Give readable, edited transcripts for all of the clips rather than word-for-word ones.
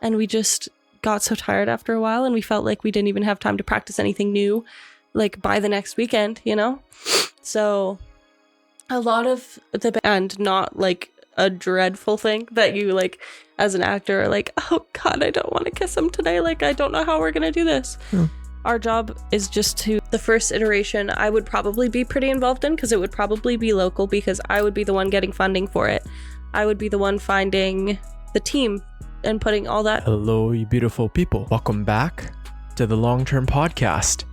and we just got so tired after a while, and we felt like we didn't even have time to practice anything new, like by the next weekend, you know? So a lot of the band, not like a dreadful thing that you like as an actor are like, oh God, I don't want to kiss him today. Like, I don't know how we're going to do this. Our job is just to, the first iteration, I would probably be pretty involved in because it would probably be local because I would be the one getting funding for it. I would be the one finding the team and putting all that. Hello, you beautiful people. Welcome back to the Long-Term Podcast.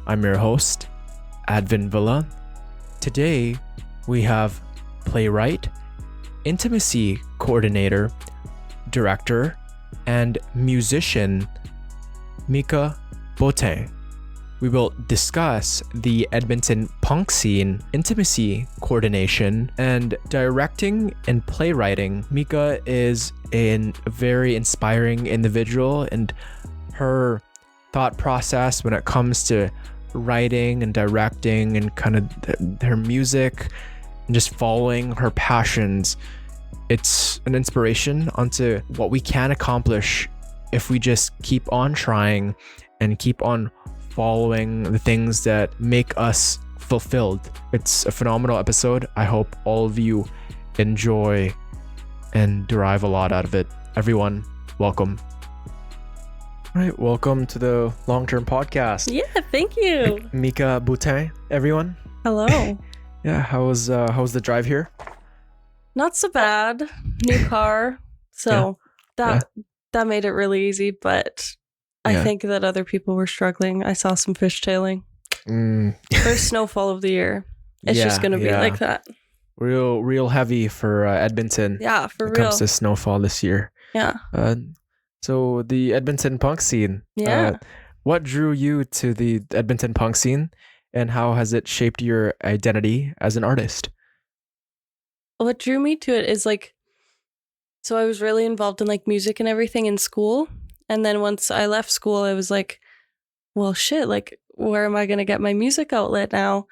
I'm your host, Advin Villa. Today, we have playwright, intimacy coordinator, director, and musician, Mika Boutin. We will discuss the Edmonton punk scene, intimacy coordination, and directing and playwriting. Mika is a very inspiring individual, and her thought process when it comes to writing and directing and kind of her music and just following her passions, it's an inspiration onto what we can accomplish if we just keep on trying and keep on following the things that make us fulfilled. It's a phenomenal episode. I hope all of you enjoy and derive a lot out of it. Everyone, welcome. All right, welcome to the Long-Term Podcast. Yeah, thank you. Mika Boutin, everyone. Hello. Yeah, how was the drive here? Not so bad. New car. So that made it really easy, but I think that other people were struggling. I saw some fishtailing. First snowfall of the year. It's just going to be like that. Real heavy for Edmonton. Yeah, for real. When it comes to snowfall this year. Yeah. So the Edmonton punk scene. Yeah. What drew you to the Edmonton punk scene, and how has it shaped your identity as an artist? What drew me to it is like, so I was really involved in like music and everything in school. And then once I left school, I was like, well, shit, like, where am I going to get my music outlet now?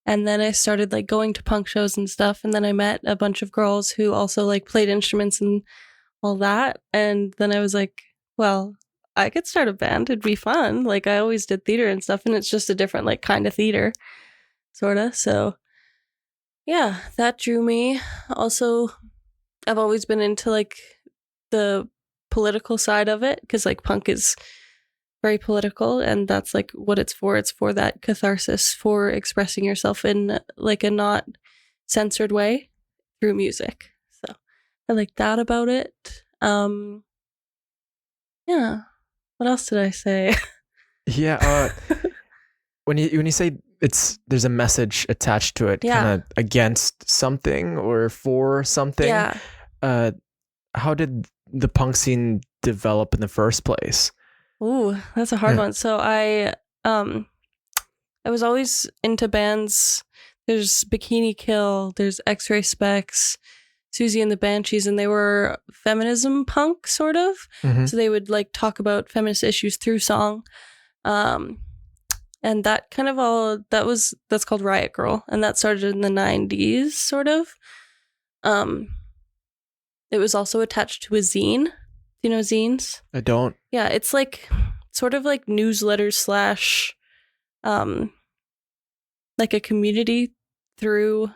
And then I started like going to punk shows and stuff. And then I met a bunch of girls who also like played instruments and all that. And then I was like, well, I could start a band. It'd be fun. Like, I always did theater and stuff, and it's just a different like kind of theater, sort of. So yeah, that drew me. Also, I've always been into like the political side of it because like punk is very political, and that's like what it's for. It's for that catharsis, for expressing yourself in like a not censored way through music. So I like that about it. Yeah. What else did I say? Yeah. When you say there's a message attached to it, kind of against something or for something. Yeah. How did the punk scene develop in the first place? Ooh, that's a hard one. So I was always into bands. There's Bikini Kill, there's X-Ray Spex, Susie and the Banshees, and they were feminism punk sort of. Mm-hmm. So they would like talk about feminist issues through song. And that kind of that's called Riot Girl, and that started in the 90s sort of. It was also attached to a zine. Do you know zines? I don't. Yeah, it's like sort of like newsletters slash like a community through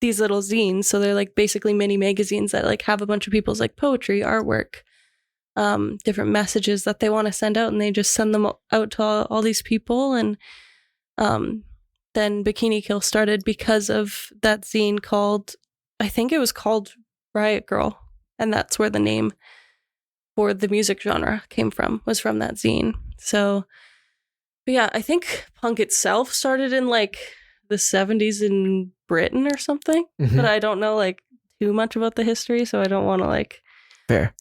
these little zines. So they're like basically mini magazines that like have a bunch of people's like poetry, artwork, different messages that they want to send out, and they just send them out to all these people. And then Bikini Kill started because of that zine called, I think it was called Riot Girl, and that's where the name for the music genre came from, was from that zine. So, but yeah, I think punk itself started in like the 70s in Britain or something, but I don't know like too much about the history, so I don't want to like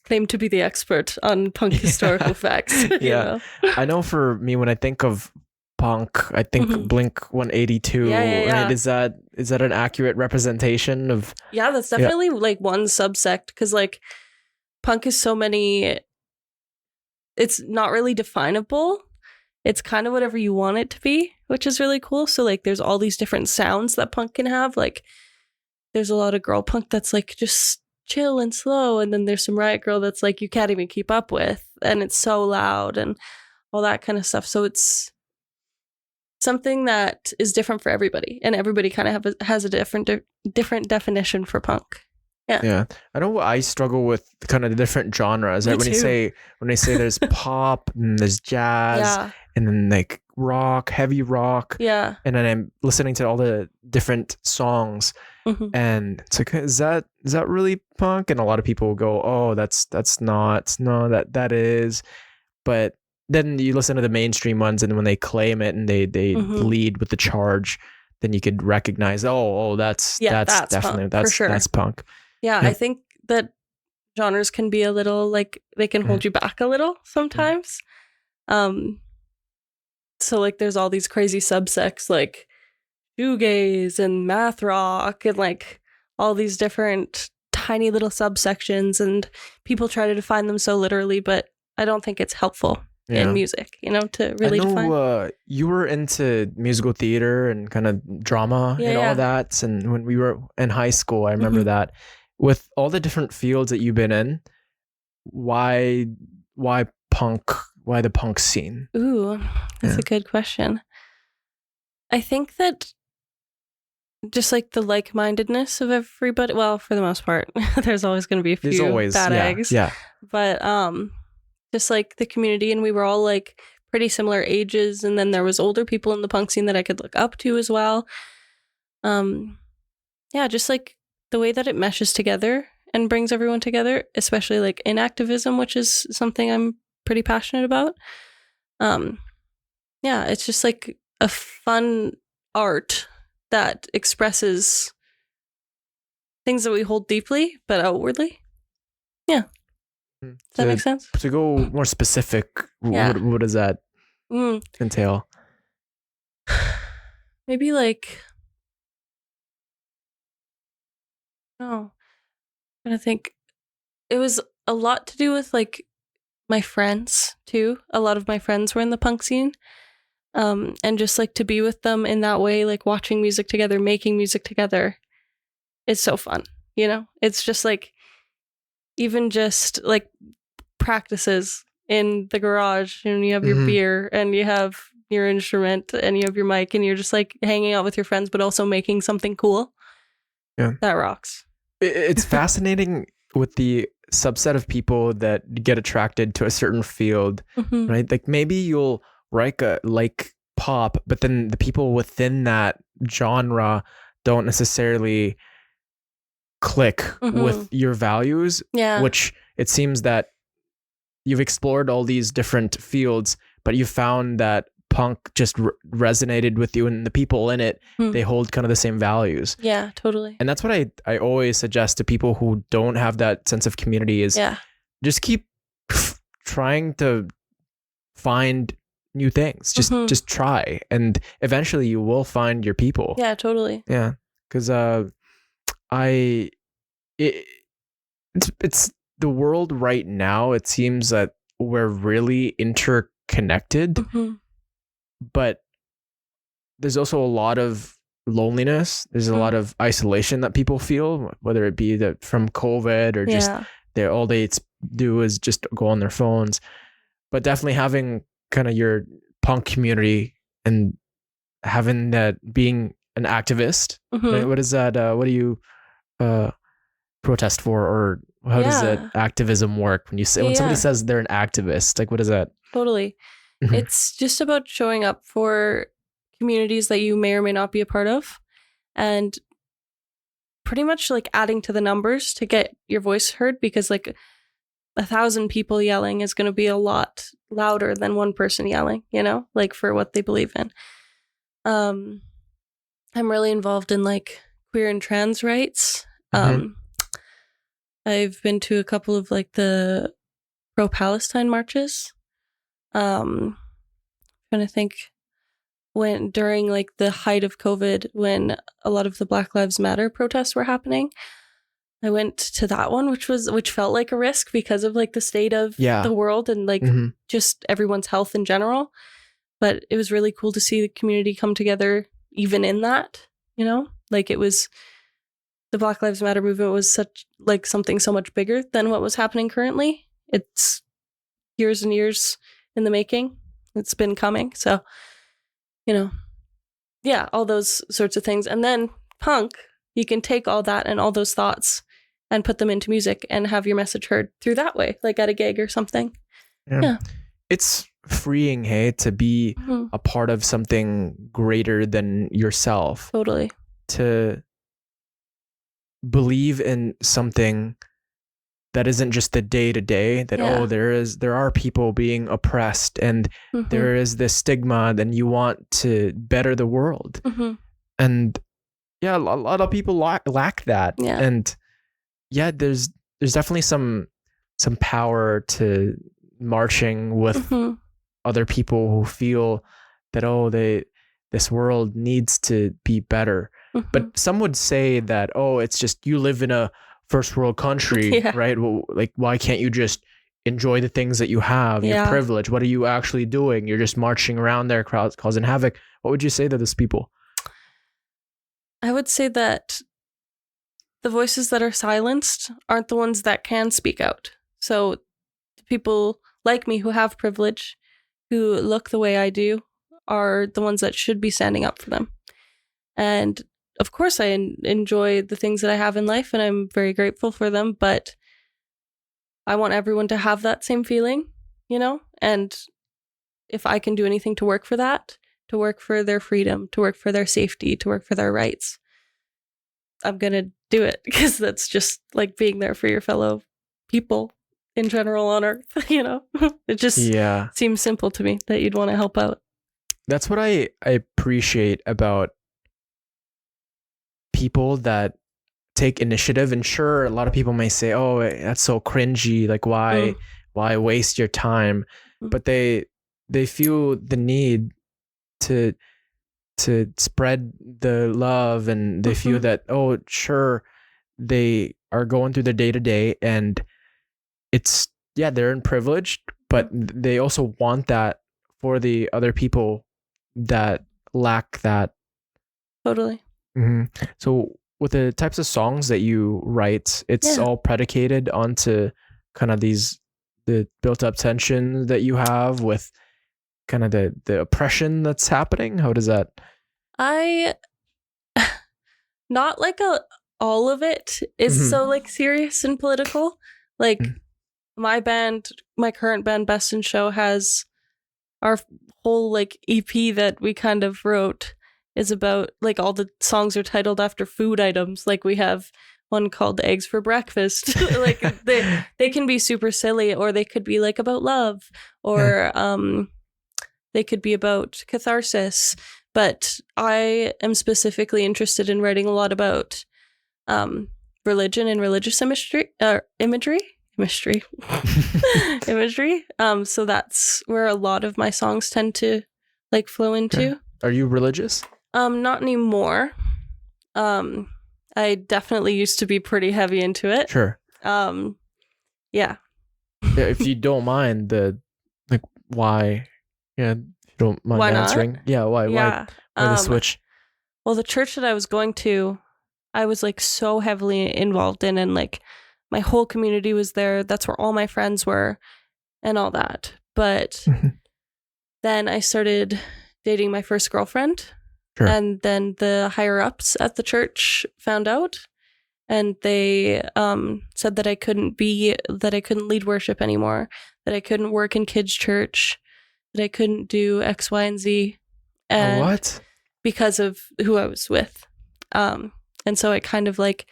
claim to be the expert on punk historical facts. You know? I know for me, when I think of punk, I think Blink 182. Yeah. Right? Is that an accurate representation of? Yeah, that's definitely like one subsect, because like punk is so many. It's not really definable. It's kind of whatever you want it to be, which is really cool. So like there's all these different sounds that punk can have. Like there's a lot of girl punk that's like just chill and slow, and then there's some riot grrrl that's like you can't even keep up with, and it's so loud and all that kind of stuff. So it's something that is different for everybody, and everybody kind of has a different definition for punk. Yeah. I know I struggle with kind of the different genres. Me Right? When they say there's pop and there's jazz and then like rock, heavy rock. Yeah. And then I'm listening to all the different songs and it's like, is that really punk? And a lot of people will go, oh, that's not. No, that is. But then you listen to the mainstream ones, and when they claim it and they lead with the charge, then you could recognize, that's definitely punk, for sure. That's punk. Yeah, I think that genres can be a little like they can hold you back a little sometimes. So like there's all these crazy subsects like shoegaze and math rock and like all these different tiny little subsections, and people try to define them so literally, but I don't think it's helpful in music, to really define. You were into musical theater and kind of drama all that, and when we were in high school, I remember that. With all the different fields that you've been in, why punk? Why the punk scene? Ooh, that's a good question. I think that just like the like-mindedness of everybody. Well, for the most part, there's always going to be a few bad eggs. Yeah. But just like the community, and we were all like pretty similar ages, and then there was older people in the punk scene that I could look up to as well. Just like the way that it meshes together and brings everyone together, especially like in activism, which is something I'm pretty passionate about. It's just like a fun art that expresses things that we hold deeply, but outwardly. Yeah. Does that make sense? To go more specific, what does that entail? Maybe like, I'm trying to think. It was a lot to do with like my friends too. A lot of my friends were in the punk scene. And just like to be with them in that way, like watching music together, making music together, it's so fun. It's just like, even just like practices in the garage, and you have your beer and you have your instrument and you have your mic, and you're just like hanging out with your friends, but also making something cool. Yeah. That rocks. It's fascinating with the subset of people that get attracted to a certain field, right? Like maybe you'll like pop, but then the people within that genre don't necessarily click with your values, which it seems that you've explored all these different fields, but you found that punk just resonated with you, and the people in it, they hold kind of the same values. Yeah, totally. And that's what I always suggest to people who don't have that sense of community is just keep trying to find new things. Just try, and eventually you will find your people. Yeah, totally. Yeah, because it's the world right now. It seems that we're really interconnected, but there's also a lot of loneliness. There's a lot of isolation that people feel, whether it be that from COVID or just all they do is just go on their phones. But definitely having kind of your punk community and having that, being an activist. Right? What is that? What do you protest for, or how does that activism work? When somebody says they're an activist, like what is that? Totally. It's just about showing up for communities that you may or may not be a part of, and pretty much like adding to the numbers to get your voice heard, because like 1,000 people yelling is going to be a lot louder than one person yelling, like for what they believe in. I'm really involved in like queer and trans rights. I've been to a couple of like the pro-Palestine marches. Trying to think, when during like the height of COVID, when a lot of the Black Lives Matter protests were happening, I went to that one, which felt like a risk because of like the state of the world and like just everyone's health in general. But it was really cool to see the community come together even in that, like it was the Black Lives Matter movement was such like something so much bigger than what was happening currently. It's years and years in the making. It's been coming. So, you know, yeah, all those sorts of things. And then punk, you can take all that and all those thoughts and put them into music and have your message heard through that way, like at a gig or something. Yeah. It's freeing, hey, to be a part of something greater than yourself. Totally. To believe in something that isn't just the day to day, that there are people being oppressed and there is this stigma, then you want to better the world. And yeah, a lot of people lack that. Yeah. And yeah, there's definitely some power to marching with other people who feel that this world needs to be better. But some would say that, it's just you live in a first world country, right? Well, like, why can't you just enjoy the things that you have, your privilege? What are you actually doing? You're just marching around there, causing havoc. What would you say to those people? I would say that the voices that are silenced aren't the ones that can speak out. So people like me who have privilege, who look the way I do, are the ones that should be standing up for them. And of course, I enjoy the things that I have in life, and I'm very grateful for them. But I want everyone to have that same feeling, you know? And if I can do anything to work for that, to work for their freedom, to work for their safety, to work for their rights, I'm going to do it, because that's just like being there for your fellow people in general on Earth, you know? It just seems simple to me that you'd want to help out. That's what I appreciate about people that take initiative. And sure, a lot of people may say, that's so cringy, like why waste your time? But they feel the need to spread the love, and they feel that sure, they are going through their day-to-day, and it's they're in privilege, but they also want that for the other people that lack that. Totally. So with the types of songs that you write, it's all predicated onto kind of the built up tension that you have with kind of the oppression that's happening. How does that? Not like all of it is so like serious and political. Like my current band, Best in Show, has our whole like EP that we kind of wrote is about, like, all the songs are titled after food items. Like we have one called Eggs for Breakfast. Like they can be super silly, or they could be like about love, or they could be about catharsis. But I am specifically interested in writing a lot about religion and religious imagery. So that's where a lot of my songs tend to like flow into. Okay. Are you religious? Not anymore. I definitely used to be pretty heavy into it. Sure. Yeah. If you don't mind, why? Yeah, if you don't mind why answering. Not? Yeah, why? Yeah. Why the switch? Well, the church that I was going to, I was like so heavily involved in, and like my whole community was there. That's where all my friends were, and all that. But then I started dating my first girlfriend. Sure. And then the higher ups at the church found out, and they said that I couldn't lead worship anymore, that I couldn't work in kids' church, that I couldn't do X, Y, and Z. And what? Because of who I was with. And so it kind of like,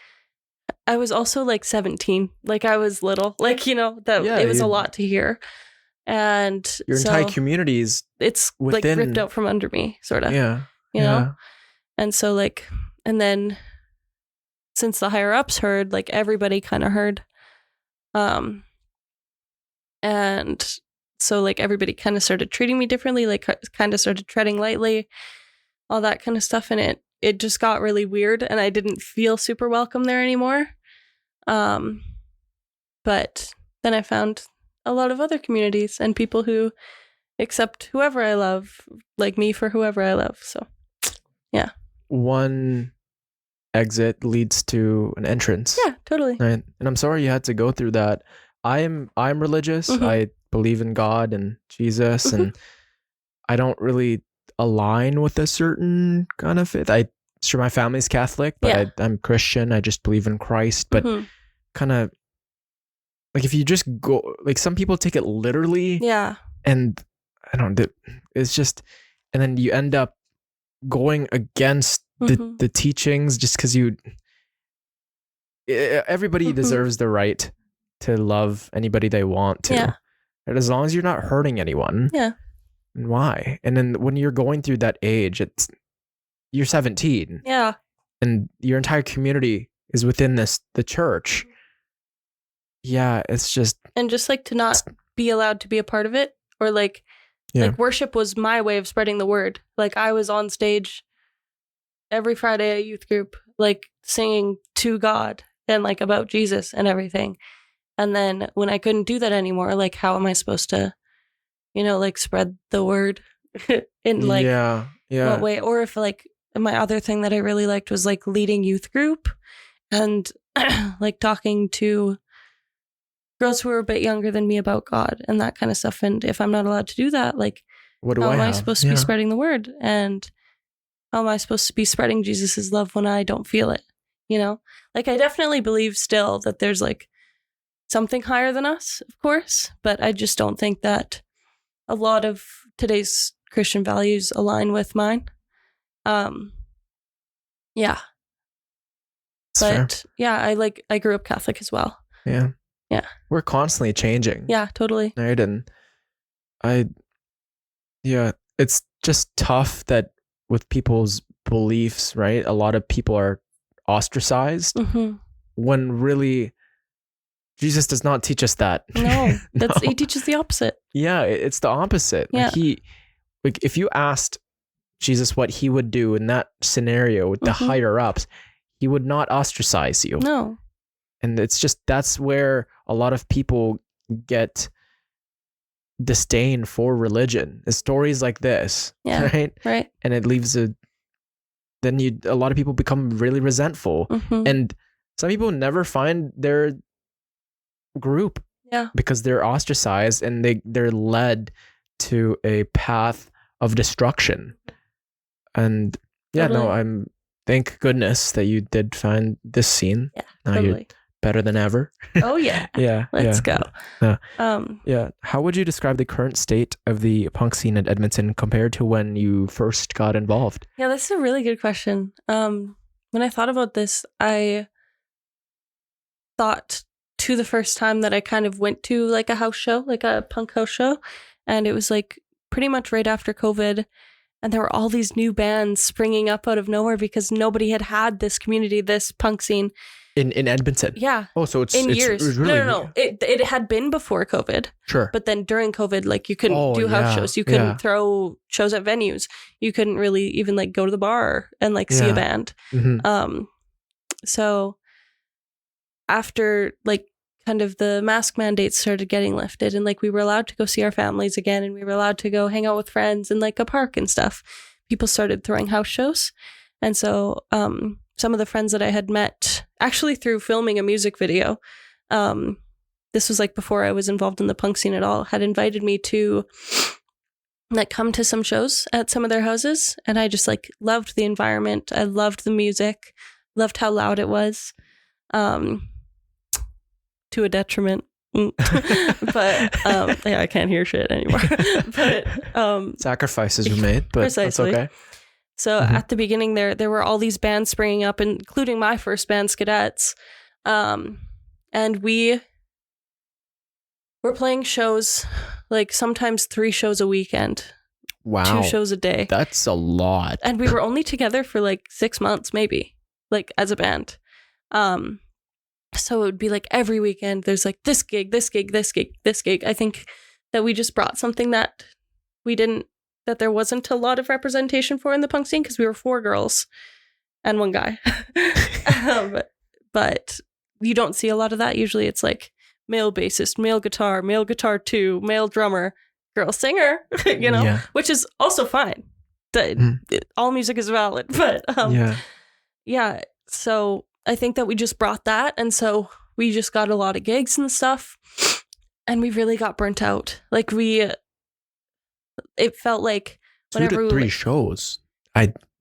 I was also like 17, like I was little, like, you know, that it was a lot to hear. And your entire community is it's within, like ripped out from under me, sort of. Yeah. You know? And so like, and then since the higher ups heard, like everybody kind of heard. And so like everybody kind of started treating me differently, like kind of started treading lightly, all that kind of stuff. And it just got really weird, and I didn't feel super welcome there anymore. But then I found a lot of other communities and people who accept whoever I love, like me for whoever I love. So, yeah. One exit leads to an entrance. Yeah, totally. Right. And I'm sorry you had to go through that. I'm religious. Mhm. I believe in God and Jesus, Mhm. and I don't really align with a certain kind of faith. Sure, my family's Catholic, but Yeah. I'm Christian. I just believe in Christ. But Mhm. kind of like if you just go, like some people take it literally, Yeah. and I don't. It's just, and then you end up going against Mhm. the teachings just because everybody Mhm. deserves the right to love anybody they want to. Yeah. And as long as you're not hurting anyone. Yeah. And why? And then when you're going through that age, you're 17. Yeah. And your entire community is within the church. Yeah, it's just. And just like to not be allowed to be a part of it, or like worship was my way of spreading the word. Like I was on stage every Friday at youth group, like singing to God and like about Jesus and everything. And then when I couldn't do that anymore, like how am I supposed to, like spread the word in like what way? Or if like my other thing that I really liked was like leading youth group and like talking to girls who are a bit younger than me about God and that kind of stuff. And if I'm not allowed to do that, like how am I supposed to be spreading the word? And how am I supposed to be spreading Jesus's love when I don't feel it? Like I definitely believe still that there's like something higher than us, of course, but I just don't think that a lot of today's Christian values align with mine. Yeah. But yeah, I grew up Catholic as well. Yeah. Yeah. We're constantly changing. Yeah, totally. Right. And it's just tough that with people's beliefs, right? A lot of people are ostracized when really Jesus does not teach us that. No, he teaches the opposite. Yeah, it's the opposite. Yeah. Like if you asked Jesus what he would do in that scenario with the higher ups, he would not ostracize you. No. And it's just, that's where a lot of people get disdain for religion. Is stories like this. Yeah. Right. And it leaves a lot of people become really resentful. And some people never find their group. Yeah. Because they're ostracized and they're led to a path of destruction. And I'm thank goodness that you did find this scene. Yeah. Now totally. you're better than ever. Oh yeah. Yeah. Let's go. How would you describe the current state of the punk scene at Edmonton compared to when you first got involved? Yeah, this is a really good question. When I thought about this, I thought to the first time that I kind of went to like a house show, like a punk house show. And it was like pretty much right after COVID. And there were all these new bands springing up out of nowhere because nobody had this community, this punk scene. In Edmonton? Yeah. Oh, so it's years. It's really No. It had been before COVID. Sure. But then during COVID, like you couldn't do house shows. You couldn't throw shows at venues. You couldn't really even like go to the bar and like see a band. So after like kind of the mask mandates started getting lifted and like we were allowed to go see our families again and we were allowed to go hang out with friends in like a park and stuff, people started throwing house shows. And so some of the friends that I had met actually through filming a music video, this was like before I was involved in the punk scene at all, had invited me to like come to some shows at some of their houses. And I just like loved the environment. I loved the music, loved how loud it was. To a detriment. But I can't hear shit anymore. But sacrifices were made, but precisely. That's okay. So at the beginning there were all these bands springing up, including my first band, Skidettes. And we were playing shows like sometimes 3 shows a weekend. Wow. 2 shows a day. That's a lot. And we were only together for like 6 months maybe, like as a band. So it would be like every weekend there's like this gig, this gig, this gig, this gig. I think that we just brought something that that there wasn't a lot of representation for in the punk scene because we were 4 girls and 1 guy. But you don't see a lot of that. Usually it's like male bassist, male guitar 2, male drummer, girl singer, which is also fine. All music is valid. But So I think that we just brought that. And so we just got a lot of gigs and stuff. And we really got burnt out. Like it felt like 2 to 3 shows.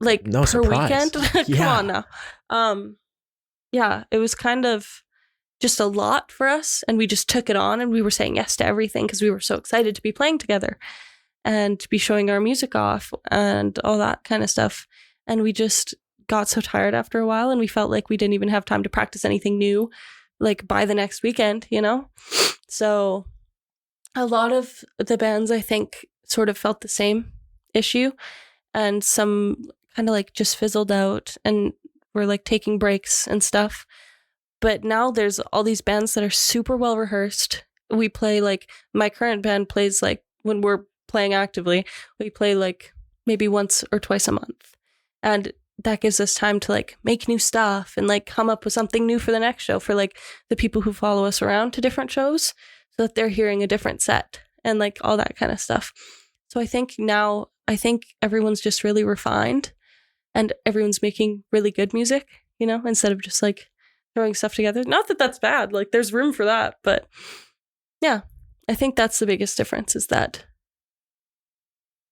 Like no per surprise. weekend. Come on now. Yeah, it was kind of just a lot for us. And we just took it on and we were saying yes to everything because we were so excited to be playing together and to be showing our music off and all that kind of stuff. And we just got so tired after a while and we felt like we didn't even have time to practice anything new, like by the next weekend, you know? So a lot of the bands, I think, sort of felt the same issue, and some kind of like just fizzled out and were like taking breaks and stuff. But now there's all these bands that are super well rehearsed. We play like, my current band plays like, when we're playing actively, we play like maybe once or twice a month. And that gives us time to like make new stuff and like come up with something new for the next show for like the people who follow us around to different shows, so that they're hearing a different set and like all that kind of stuff. So I think everyone's just really refined and everyone's making really good music, you know, instead of just like throwing stuff together. Not that that's bad, like there's room for that, but yeah, I think that's the biggest difference, is that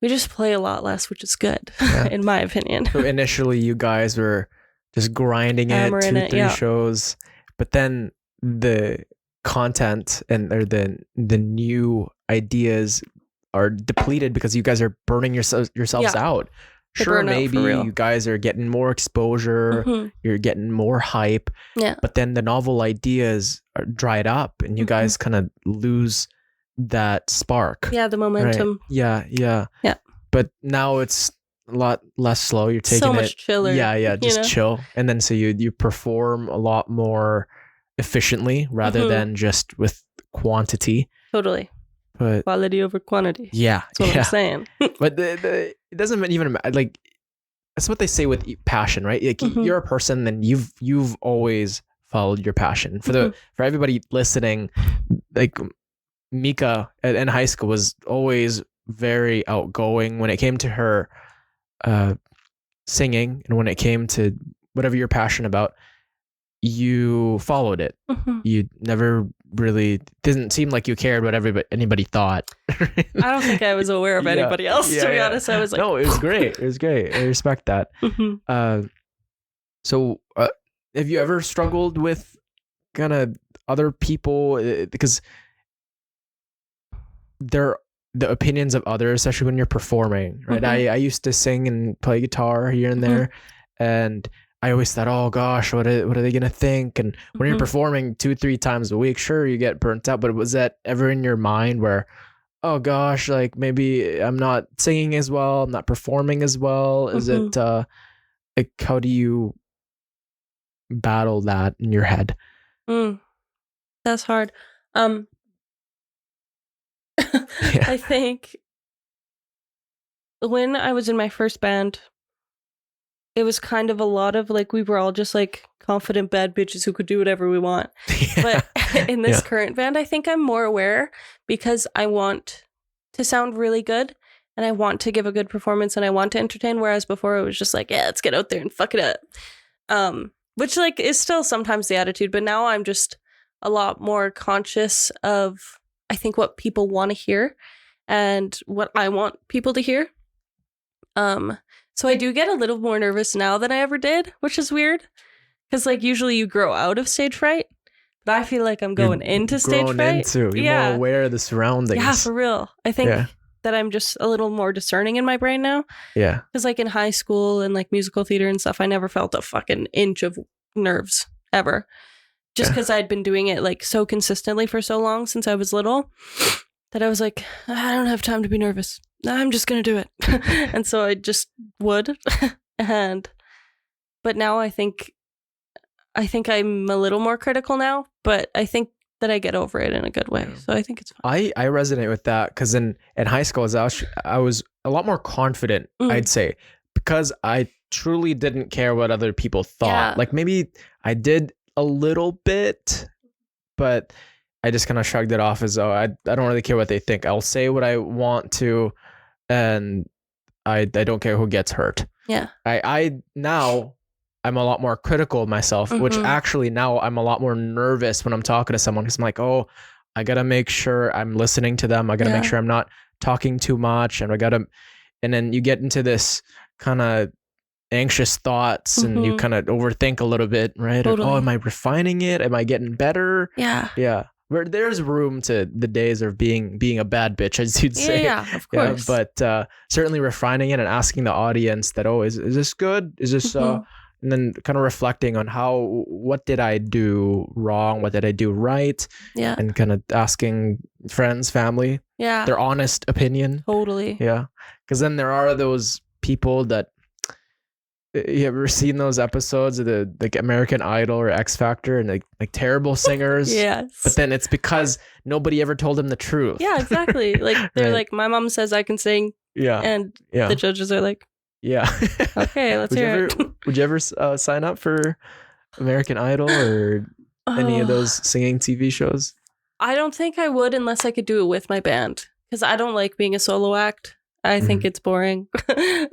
we just play a lot less, which is good, in my opinion. So initially you guys were just grinding it, 2-3 shows, but then the content and the new ideas are depleted because you guys are burning yourselves out. Sure, maybe you guys are getting more exposure, you're getting more hype, but then the novel ideas are dried up and you guys kind of lose that spark. Yeah, the momentum. Right? Yeah. But now it's a lot less slow. You're taking so much chiller. Yeah, just chill. And then so you perform a lot more efficiently rather than just with quantity. Totally. But quality over quantity. Yeah. That's what I'm saying. But it doesn't even like, that's what they say with passion, right? Like you're a person, then you've always followed your passion. For everybody listening, like Mika in high school was always very outgoing when it came to her singing, and when it came to whatever you're passionate about, you followed it. You never really, didn't seem like you cared what anybody thought. I don't think I was aware of anybody else, to be honest. I was like, no, it was great. It was great. I respect that. So have you ever struggled with kind of other people, because the opinions of others, especially when you're performing, right? I used to sing and play guitar here and there, and I always thought, oh gosh, what are they gonna think? And when you're performing 2-3 times a week, sure, you get burnt out, but was that ever in your mind where, oh gosh, like maybe I'm not singing as well, I'm not performing as well? Is it like, how do you battle that in your head? That's hard. I think when I was in my first band, it was kind of a lot of like, we were all just like confident bad bitches who could do whatever we want. But in this current band, I think I'm more aware because I want to sound really good and I want to give a good performance and I want to entertain. Whereas before it was just like, yeah, let's get out there and fuck it up. Which like is still sometimes the attitude, but now I'm just a lot more conscious of, I think, what people want to hear and what I want people to hear. So I do get a little more nervous now than I ever did, which is weird. Because like usually you grow out of stage fright, but I feel like I'm going into stage fright. You're more aware of the surroundings. Yeah, for real. I think that I'm just a little more discerning in my brain now. Yeah. Because like in high school and like musical theater and stuff, I never felt a fucking inch of nerves ever. Just because I'd been doing it like so consistently for so long since I was little that I was like, I don't have time to be nervous. I'm just going to do it. And so I just would. But now I think I'm a little more critical now, but I think that I get over it in a good way. So I think it's fine. I resonate with that because in high school, I was a lot more confident, I'd say, because I truly didn't care what other people thought. Yeah. Like maybe I did a little bit, but I just kind of shrugged it off as though I don't really care what they think. I'll say what I want to, and I don't care who gets hurt. Yeah. I now I'm a lot more critical of myself, which actually now I'm a lot more nervous when I'm talking to someone because I'm like, oh, I got to make sure I'm listening to them. I got to make sure I'm not talking too much. And and then you get into this kind of anxious thoughts and you kind of overthink a little bit, right? Totally. Like, oh, am I refining it? Am I getting better? Yeah. Yeah. Where there's room to the days of being a bad bitch, as you'd say. Yeah, of course. But certainly refining it and asking the audience that, oh, is this good? Is this and then kind of reflecting on what did I do wrong? What did I do right? Yeah. And kind of asking friends, family, their honest opinion. Totally. Yeah. Because then there are those people that, you ever seen those episodes of the like American Idol or X Factor and like terrible singers? Yes. But then it's because nobody ever told them the truth. Yeah, exactly. Like they're like, my mom says I can sing. Yeah. And the judges are like, yeah. Okay, let's hear it. Would you ever sign up for American Idol or any of those singing TV shows? I don't think I would unless I could do it with my band because I don't like being a solo act. I think it's boring.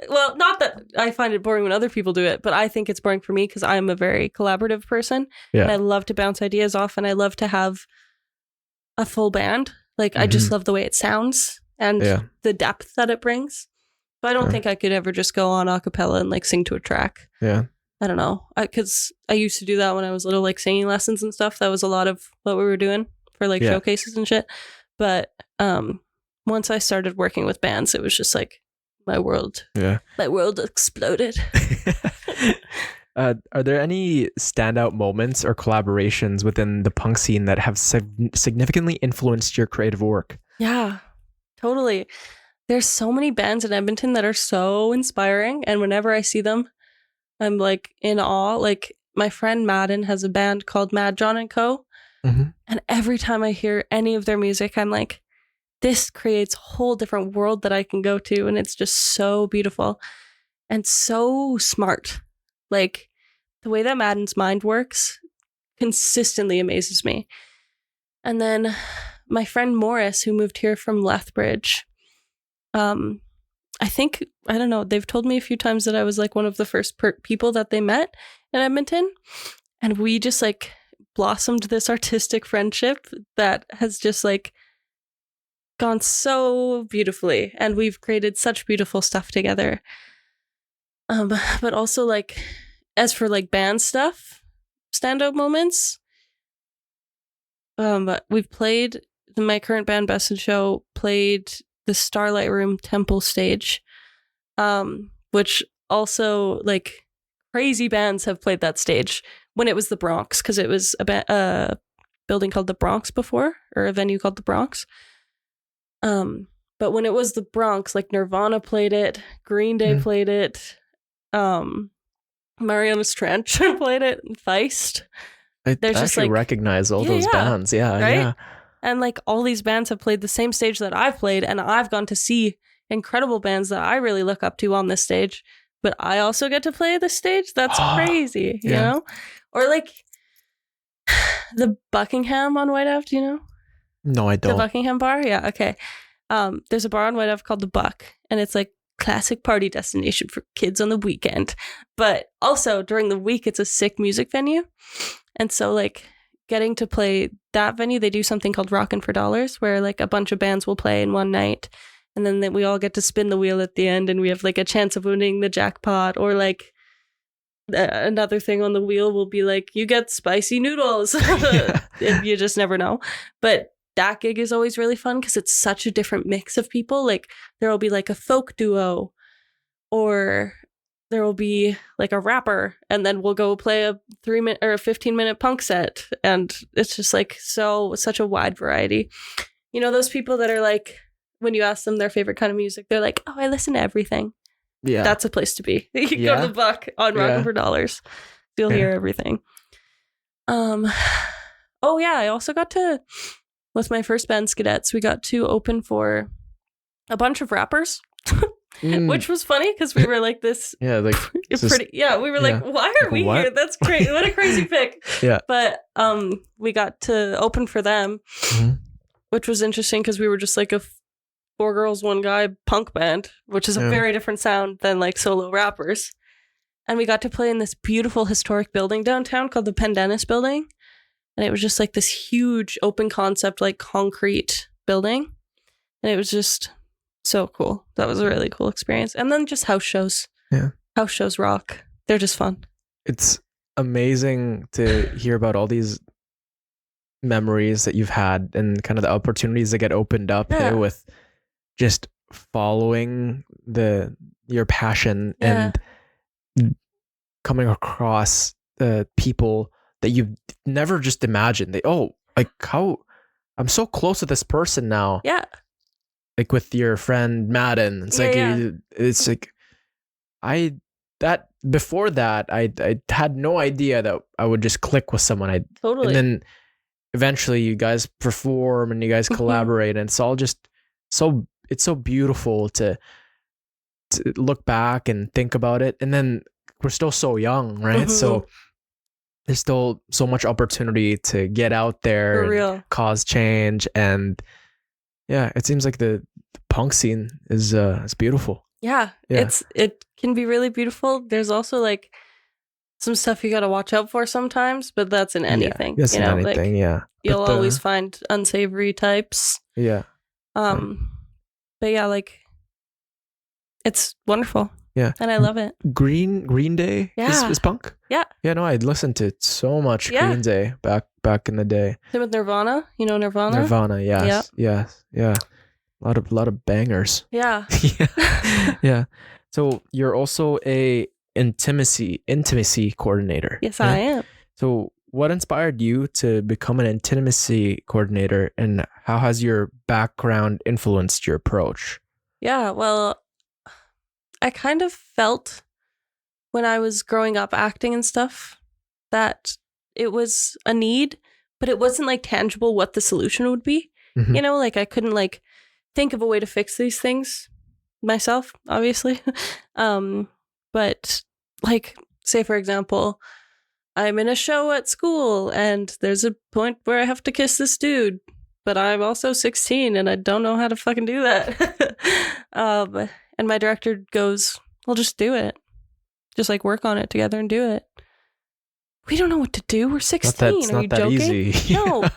Well, not that I find it boring when other people do it, but I think it's boring for me because I'm a very collaborative person. Yeah. And I love to bounce ideas off and I love to have a full band. Like, I just love the way it sounds and the depth that it brings. But I don't think I could ever just go on a cappella and like sing to a track. Yeah. I don't know. Because I used to do that when I was little, like singing lessons and stuff. That was a lot of what we were doing for like showcases and shit. But, once I started working with bands, it was just like my world exploded. Are there any standout moments or collaborations within the punk scene that have significantly influenced your creative work? Yeah, totally. There's so many bands in Edmonton that are so inspiring. And whenever I see them, I'm like in awe. Like my friend Madden has a band called Mad John and Co. And every time I hear any of their music, I'm like, this creates a whole different world that I can go to. And it's just so beautiful and so smart. Like the way that Madden's mind works consistently amazes me. And then my friend Morris, who moved here from Lethbridge, I don't know, they've told me a few times that I was like one of the first people that they met in Edmonton. And we just like blossomed this artistic friendship that has just like gone so beautifully, and we've created such beautiful stuff together. But also like as for like band stuff, standout moments, we've played my current band Best in Show played the Starlite Room Temple stage, which also like crazy bands have played that stage when it was the Bronx, because it was a building called the Bronx before, or a venue called the Bronx. But when it was the Bronx, like Nirvana played it, Green Day played it, Marianas Trench played it, Feist. I actually recognize all those bands. Yeah, right? Yeah. And like all these bands have played the same stage that I've played, and I've gone to see incredible bands that I really look up to on this stage, but I also get to play this stage. That's crazy, you know? Or like the Buckingham on White Ave, do you know? No, I don't. The Buckingham bar? Yeah, okay. There's a bar on White Ave called the Buck, and it's like classic party destination for kids on the weekend. But also during the week, it's a sick music venue. And so like getting to play that venue, they do something called Rockin' for Dollars, where like a bunch of bands will play in one night. And then we all get to spin the wheel at the end, and we have like a chance of winning the jackpot, or like another thing on the wheel will be like, you get spicy noodles. You just never know. But that gig is always really fun because it's such a different mix of people. Like there will be like a folk duo, or there will be like a rapper, and then we'll go play a 3-minute or a 15-minute punk set. And it's just like such a wide variety. You know, those people that are like, when you ask them their favorite kind of music, they're like, oh, I listen to everything. Yeah. That's a place to be. You can go to the Buck on Rockin' for Dollars. You'll hear everything. Oh yeah, I also got to, with my first band Skidettes, we got to open for a bunch of rappers, which was funny because we were like this. We were like, why are we here? That's crazy. What a crazy pick. Yeah. But we got to open for them, which was interesting because we were just like a 4 girls, 1 guy punk band, which is a very different sound than like solo rappers. And we got to play in this beautiful historic building downtown called the Pendennis Building. And it was just like this huge open concept, like concrete building. And it was just so cool. That was a really cool experience. And then just house shows. Yeah. House shows rock. They're just fun. It's amazing to hear about all these memories that you've had and kind of the opportunities that get opened up with just following your passion and coming across the people that you've never just imagined. I'm so close to this person now. Yeah. Like with your friend Madden. It's it's like before that I had no idea that I would just click with someone. Totally. And then eventually you guys perform and you guys collaborate, and it's all just it's so beautiful to look back and think about it. And then we're still so young, right? So there's still so much opportunity to get out there and cause change. And yeah, it seems like the punk scene is beautiful. Yeah. It can be really beautiful. There's also like some stuff you got to watch out for sometimes, but that's in anything. That's in anything, You'll always find unsavory types. Yeah. But yeah, like it's wonderful. Yeah. And I love it. Green Day is punk? Yeah. Yeah, no, I'd listened to so much Green Day back in the day. Same with Nirvana. You know Nirvana? Nirvana, yes. Yeah. A lot of bangers. Yeah. Yeah. So you're also a intimacy coordinator. Yes, I am. So what inspired you to become an intimacy coordinator, and how has your background influenced your approach? Yeah, well, I kind of felt when I was growing up acting and stuff that it was a need, but it wasn't like tangible what the solution would be. Mm-hmm. You know, like I couldn't like think of a way to fix these things myself, obviously. But like, say for example, I'm in a show at school and there's a point where I have to kiss this dude, but I'm also 16 and I don't know how to fucking do that. And my director goes, well, just do it. Just like work on it together and do it. We don't know what to do. We're 16. Are you joking? Easy. No.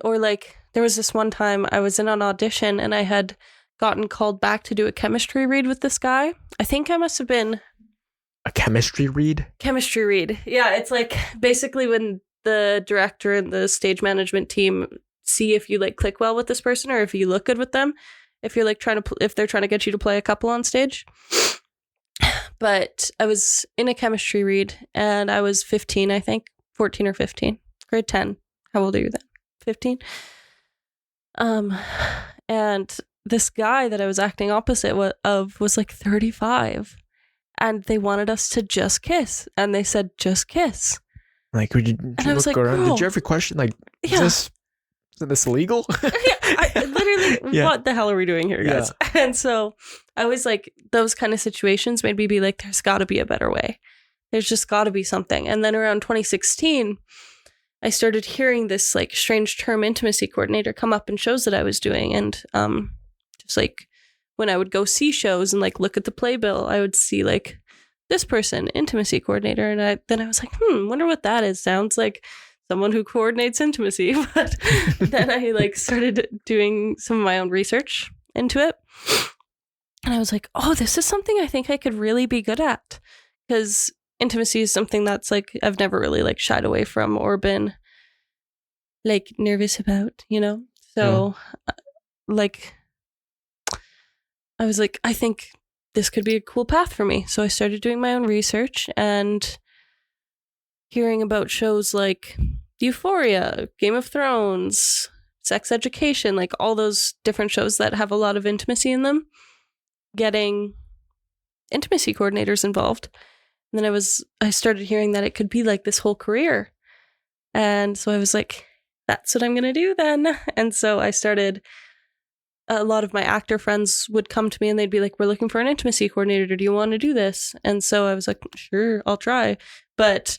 Or like there was this one time I was in an audition and I had gotten called back to do a chemistry read with this guy. I think I must have been a chemistry read? Chemistry read. Yeah, it's like basically when the director and the stage management team see if you like click well with this person or if you look good with them. If you're like if they're trying to get you to play a couple on stage. But I was in a chemistry read and I was 15, I think, 14 or 15, grade 10. How old are you then? 15. And this guy that I was acting opposite of was like 35. And they wanted us to just kiss. And they said, just kiss. Like, did you look like, around? girl. Did you ever question, like, is this legal? I literally, what the hell are we doing here, guys? Yeah. And so I was like, those kind of situations made me be like, there's got to be a better way. There's just got to be something. And then around 2016, I started hearing this like strange term intimacy coordinator come up in shows that I was doing. And just like when I would go see shows and like look at the playbill, I would see like this person, intimacy coordinator. And then I was like, wonder what that is. Sounds like someone who coordinates intimacy. But then I like started doing some of my own research into it. And I was like, oh, this is something I think I could really be good at. Because intimacy is something that's like, I've never really like shied away from or been like nervous about, you know? So like, I was like, I think this could be a cool path for me. So I started doing my own research and hearing about shows like Euphoria, Game of Thrones, Sex Education, like all those different shows that have a lot of intimacy in them, getting intimacy coordinators involved. And then I started hearing that it could be like this whole career. And so I was like, that's what I'm going to do then. And so I started, a lot of my actor friends would come to me and they'd be like, we're looking for an intimacy coordinator. Do you want to do this? And so I was like, sure, I'll try. But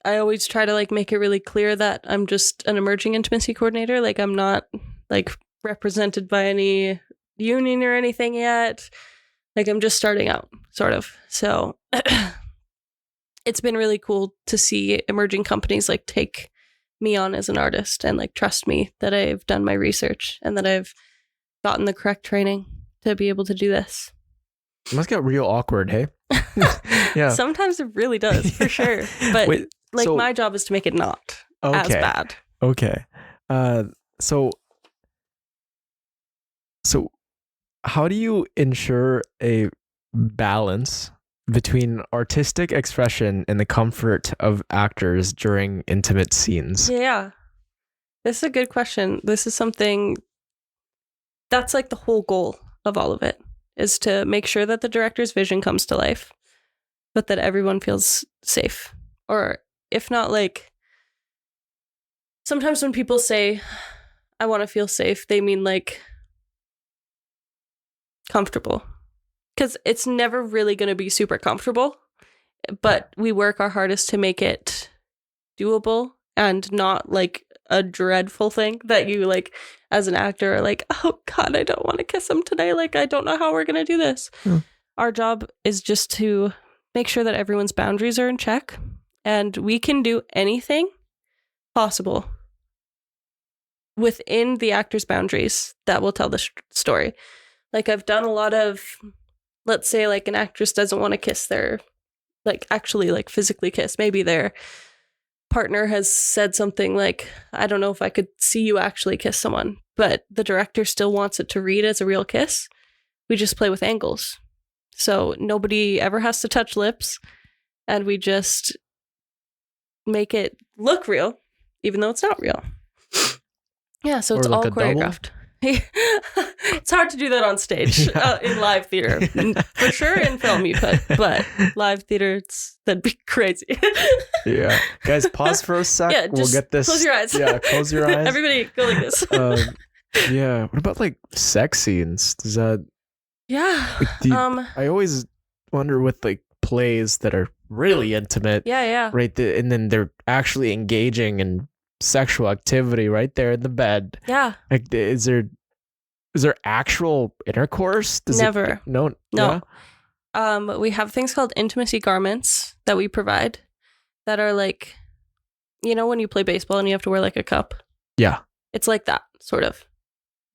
I always try to like make it really clear that I'm just an emerging intimacy coordinator. Like I'm not like represented by any union or anything yet. Like I'm just starting out, sort of. So it's been really cool to see emerging companies like take me on as an artist and like trust me that I've done my research and that I've gotten the correct training to be able to do this. It must get real awkward, hey? Yeah. Sometimes it really does, for sure. But Wait, so, my job is to make it not as bad. Okay. So how do you ensure a balance between artistic expression and the comfort of actors during intimate scenes? Yeah. This is a good question. This is something that's like the whole goal of all of it, is to make sure that the director's vision comes to life, but that everyone feels safe. Or if not, like, sometimes when people say, I want to feel safe, they mean like comfortable. Because it's never really going to be super comfortable, but we work our hardest to make it doable and not like a dreadful thing that you like as an actor are like, oh God, I don't want to kiss him today. Like, I don't know how we're going to do this. Our job is just to make sure that everyone's boundaries are in check and we can do anything possible within the actor's boundaries that will tell the story. Like I've done a lot of, let's say like an actress doesn't want to kiss their, like actually like physically kiss. Maybe their partner has said something like, I don't know if I could see you actually kiss someone, but the director still wants it to read as a real kiss. We just play with angles. So nobody ever has to touch lips and we just make it look real, even though it's not real. Yeah, so it's all choreographed. It's hard to do that on stage in live theater. For sure in film you could, but live theater, that'd be crazy. Yeah. Guys, pause for a sec. Yeah, we'll get this. Close your eyes. Yeah, close your eyes. Everybody go like this. Yeah. What about like sex scenes? Does that... Yeah. Like, I always wonder with like plays that are really intimate. Yeah. Right. And then they're actually engaging in sexual activity right there in the bed. Yeah. Like, is there actual intercourse? Never. No. Yeah? We have things called intimacy garments that we provide that are like, you know, when you play baseball and you have to wear like a cup. Yeah. It's like that, sort of.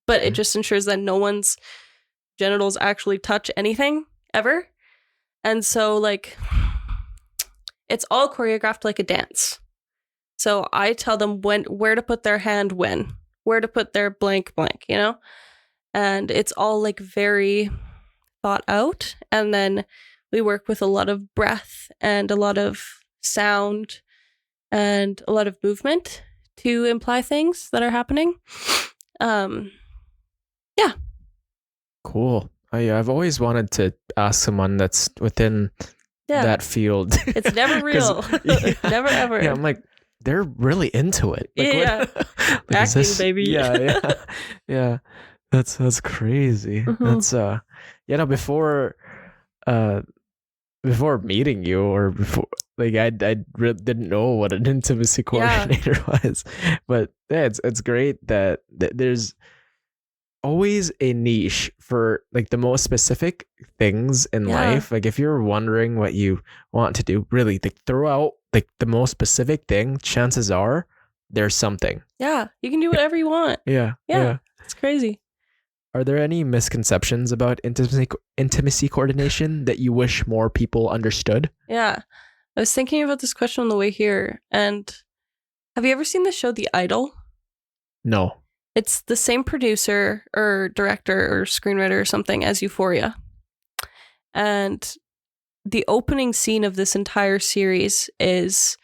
But it just ensures that no one's genitals actually touch anything ever. And so like, it's all choreographed like a dance. So I tell them where to put their hand where to put their blank, you know? And it's all like very thought out. And then we work with a lot of breath and a lot of sound and a lot of movement to imply things that are happening. Yeah. Cool. I've always wanted to ask someone that's within that field. It's never real. Never ever. Yeah, I'm like, they're really into it. Like, yeah. Like, acting, baby. Yeah. That's crazy. Mm-hmm. That's before meeting you or before, like I didn't know what an intimacy coordinator was. But yeah, it's great that there's always a niche for like the most specific things in life. Like if you're wondering what you want to do, really like throw out like the most specific thing, chances are there's something. Yeah, you can do whatever you want. Yeah. It's crazy. Are there any misconceptions about intimacy coordination that you wish more people understood? Yeah. I was thinking about this question on the way here. And have you ever seen the show The Idol? No. It's the same producer or director or screenwriter or something as Euphoria. And the opening scene of this entire series is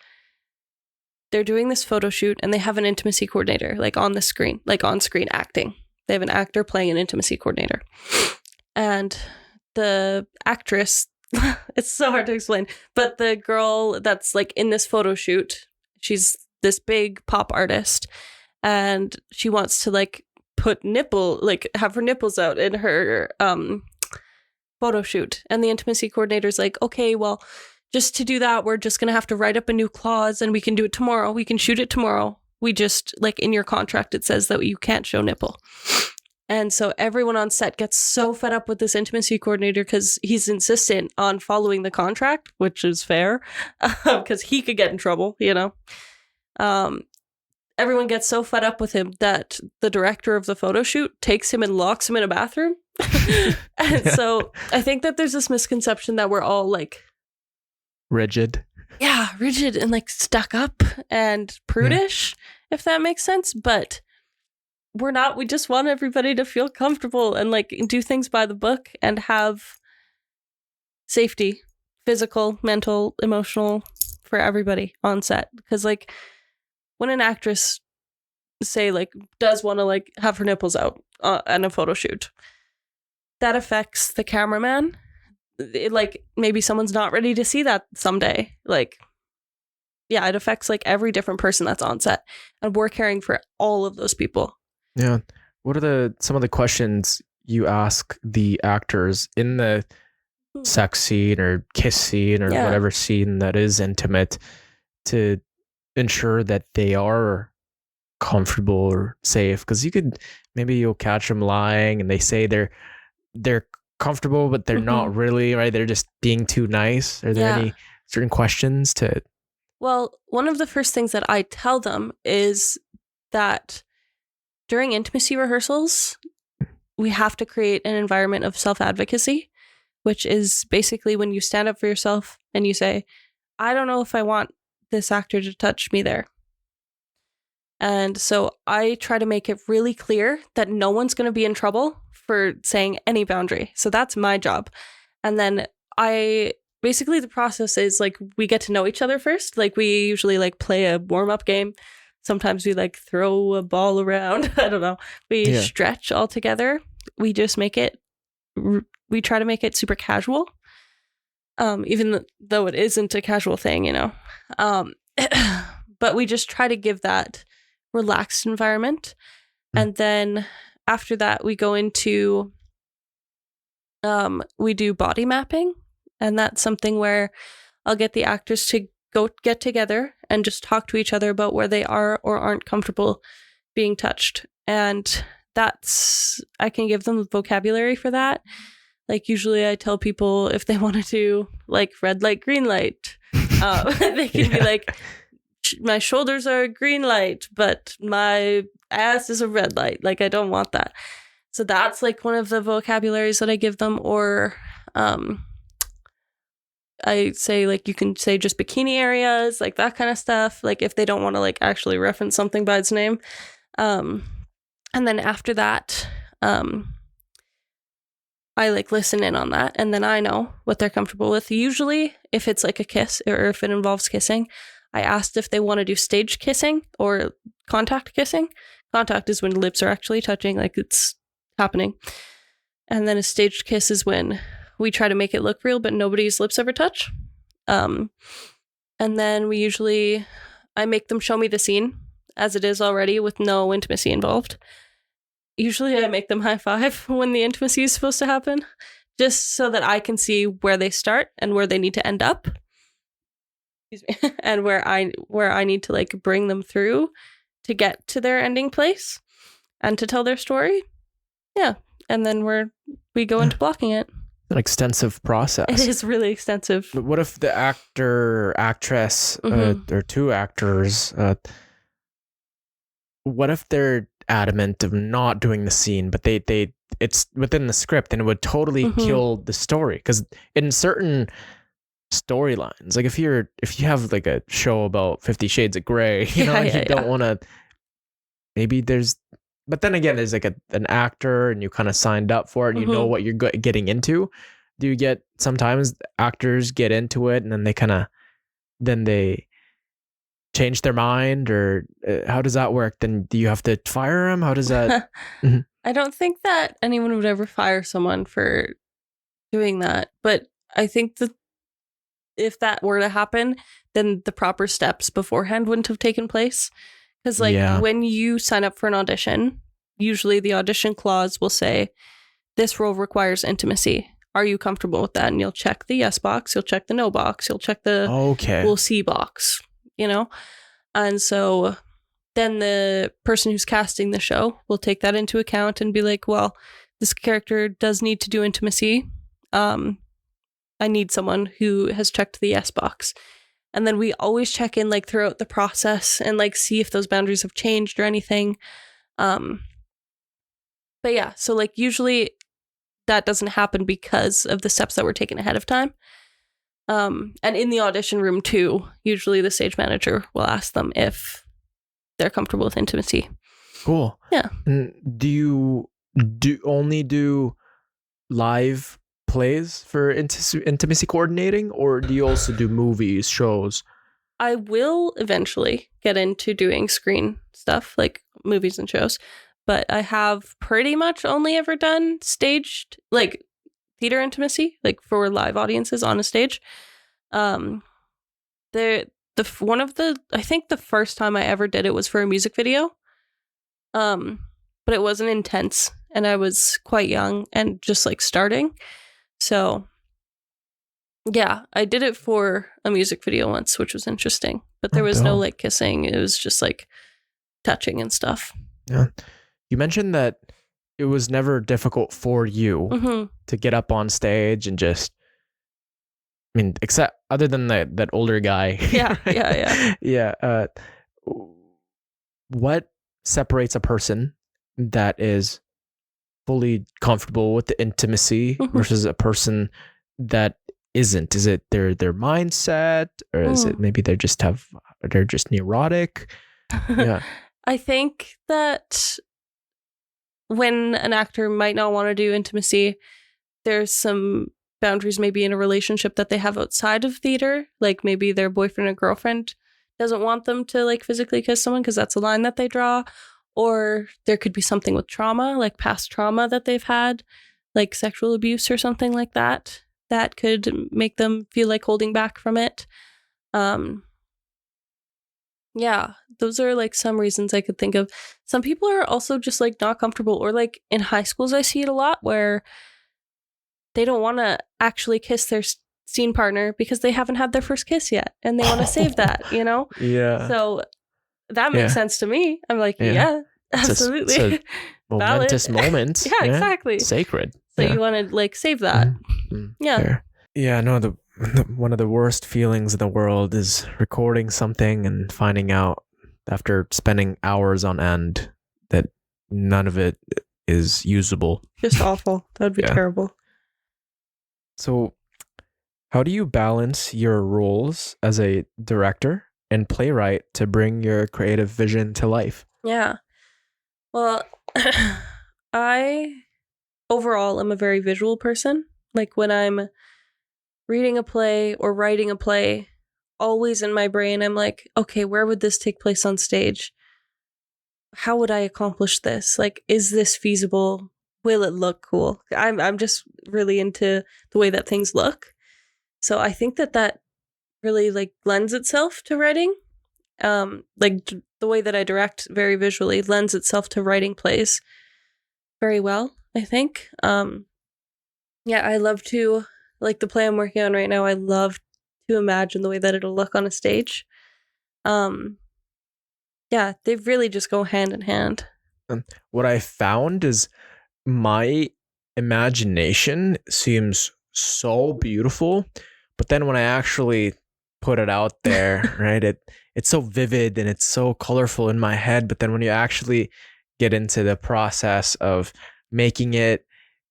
they're doing this photo shoot and they have an intimacy coordinator, like on the screen, like on screen acting. They have an actor playing an intimacy coordinator. And the actress, it's so hard to explain, but the girl that's like in this photo shoot, she's this big pop artist. And she wants to like have her nipples out in her photo shoot. And the intimacy coordinator's like, okay, well, just to do that, we're just going to have to write up a new clause and we can do it tomorrow. We can shoot it tomorrow. We just, like in your contract, it says that you can't show nipple. And so everyone on set gets so fed up with this intimacy coordinator because he's insistent on following the contract, which is fair, because he could get in trouble, you know. Everyone gets so fed up with him that the director of the photo shoot takes him and locks him in a bathroom. And so I think that there's this misconception that we're all like rigid. Yeah, rigid and like stuck up and prudish, if that makes sense. But we're not. We just want everybody to feel comfortable and like do things by the book and have safety, physical, mental, emotional, for everybody on set. Because like when an actress, say, like does want to like have her nipples out in a photo shoot, that affects the cameraman. It, like maybe someone's not ready to see that someday. Like, yeah, it affects like every different person that's on set, and we're caring for all of those people. Yeah. What are some of the questions you ask the actors in the sex scene or kiss scene or whatever scene that is intimate to ensure that they are comfortable or safe? Because you'll catch them lying and they say they're comfortable, but they're not really, right? They're just being too nice. Are there any certain questions to? Well, one of the first things that I tell them is that during intimacy rehearsals, we have to create an environment of self-advocacy, which is basically when you stand up for yourself and you say, I don't know if I want this actor to touch me there. And so I try to make it really clear that no one's going to be in trouble for saying any boundary. So that's my job. And then basically the process is like we get to know each other first. Like we usually like play a warm-up game. Sometimes we like throw a ball around. I don't know. We stretch all together. We just we try to make it super casual. Even though it isn't a casual thing, you know. But we just try to give that relaxed environment. And then after that, we go into, we do body mapping. And that's something where I'll get the actors to go get together and just talk to each other about where they are or aren't comfortable being touched. And I can give them the vocabulary for that. Like usually I tell people if they want to do like red light, green light, they can be like, my shoulders are a green light, but my ass is a red light. Like I don't want that. So that's like one of the vocabularies that I give them. Or I say like you can say just bikini areas, like that kind of stuff. Like if they don't want to like actually reference something by its name. And then after that, I like listen in on that, and then I know what they're comfortable with. Usually if it's like a kiss or if it involves kissing, I asked if they want to do stage kissing or contact kissing. Contact is when lips are actually touching, like it's happening. And then a staged kiss is when we try to make it look real, but nobody's lips ever touch. And then I make them show me the scene as it is already with no intimacy involved. Usually I make them high five when the intimacy is supposed to happen, just so that I can see where they start and where they need to end up. Excuse me. And where I need to like bring them through to get to their ending place and to tell their story. Yeah. And then we go into blocking it. An extensive process. It is really extensive. But what if the actor, actress, or two actors, what if they're adamant of not doing the scene, but it's within the script and it would totally kill the story? Because in certain storylines, like if you have like a show about 50 Shades of Grey, you don't want to, but then again, there's like an actor and you kind of signed up for it and you know what you're getting into. Do you get, sometimes actors get into it and then they change their mind, or how does that work? Then do you have to fire them? How does that? I don't think that anyone would ever fire someone for doing that. But I think that if that were to happen, then the proper steps beforehand wouldn't have taken place. Because when you sign up for an audition, usually the audition clause will say, this role requires intimacy. Are you comfortable with that? And you'll check the yes box, you'll check the no box, you'll check the we'll see box, you know? And so then the person who's casting the show will take that into account and be like, well, this character does need to do intimacy. I need someone who has checked the yes box. And then we always check in like throughout the process and like see if those boundaries have changed or anything. But yeah, so like usually that doesn't happen because of the steps that were taken ahead of time. And in the audition room too, usually the stage manager will ask them if they're comfortable with intimacy. Cool. Yeah. And do you only do live plays for intimacy coordinating, or do you also do movies, shows? I will eventually get into doing screen stuff, like movies and shows, but I have pretty much only ever done staged, like theater intimacy, like for live audiences on a stage. I think the first time I ever did it was for a music video. But it wasn't intense, and I was quite young and just like starting. So yeah, I did it for a music video once, which was interesting, but there was no like kissing. It was just like touching and stuff. Yeah. You mentioned that it was never difficult for you to get up on stage and just, I mean, except other than that older guy. Yeah. Yeah. What separates a person that is fully comfortable with the intimacy versus a person that isn't? Is it their mindset, or is it maybe they're just neurotic? Yeah. I think that when an actor might not want to do intimacy, there's some boundaries maybe in a relationship that they have outside of theater. Like maybe their boyfriend or girlfriend doesn't want them to like physically kiss someone because that's a line that they draw. Or there could be something with trauma, like past trauma that they've had, like sexual abuse or something like that, that could make them feel like holding back from it. Yeah, those are like some reasons I could think of. Some people are also just like not comfortable, or like in high schools, I see it a lot where they don't want to actually kiss their scene partner because they haven't had their first kiss yet and they want to save that, you know? Yeah. So that makes sense to me. I'm like, yeah absolutely. It's a momentous moment. Yeah, exactly. Sacred. So you want to like save that. Yeah. Fair. Yeah, no, one of the worst feelings in the world is recording something and finding out after spending hours on end that none of it is usable. Just awful. That would be terrible. So how do you balance your roles as a director and playwright to bring your creative vision to life? Yeah. Well, I overall am a very visual person. Like when I'm reading a play or writing a play, always in my brain, I'm like, okay, where would this take place on stage? How would I accomplish this? Like, is this feasible? Will it look cool? I'm just really into the way that things look. So I think that really like lends itself to writing. Like the way that I direct very visually lends itself to writing plays very well, I think. Yeah, I love to, like the play I'm working on right now, I love to imagine the way that it'll look on a stage. Yeah, they really just go hand in hand. What I found is my imagination seems so beautiful, but then when I actually put it out there, right, it's so vivid and it's so colorful in my head, but then when you actually get into the process of making it,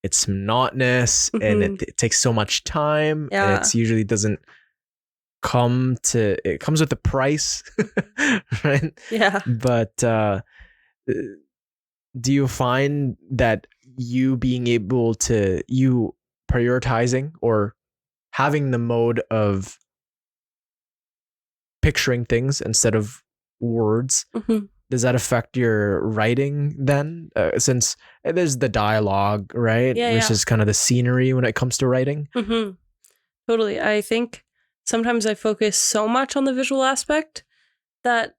it's monotonous and it takes so much time, and it's usually doesn't come to, it comes with a price, right? Yeah. But do you find that you being able to, you prioritizing or having the mode of picturing things instead of words, does that affect your writing then? Since there's the dialogue, right? Which is kind of the scenery when it comes to writing. Totally. I think sometimes I focus so much on the visual aspect that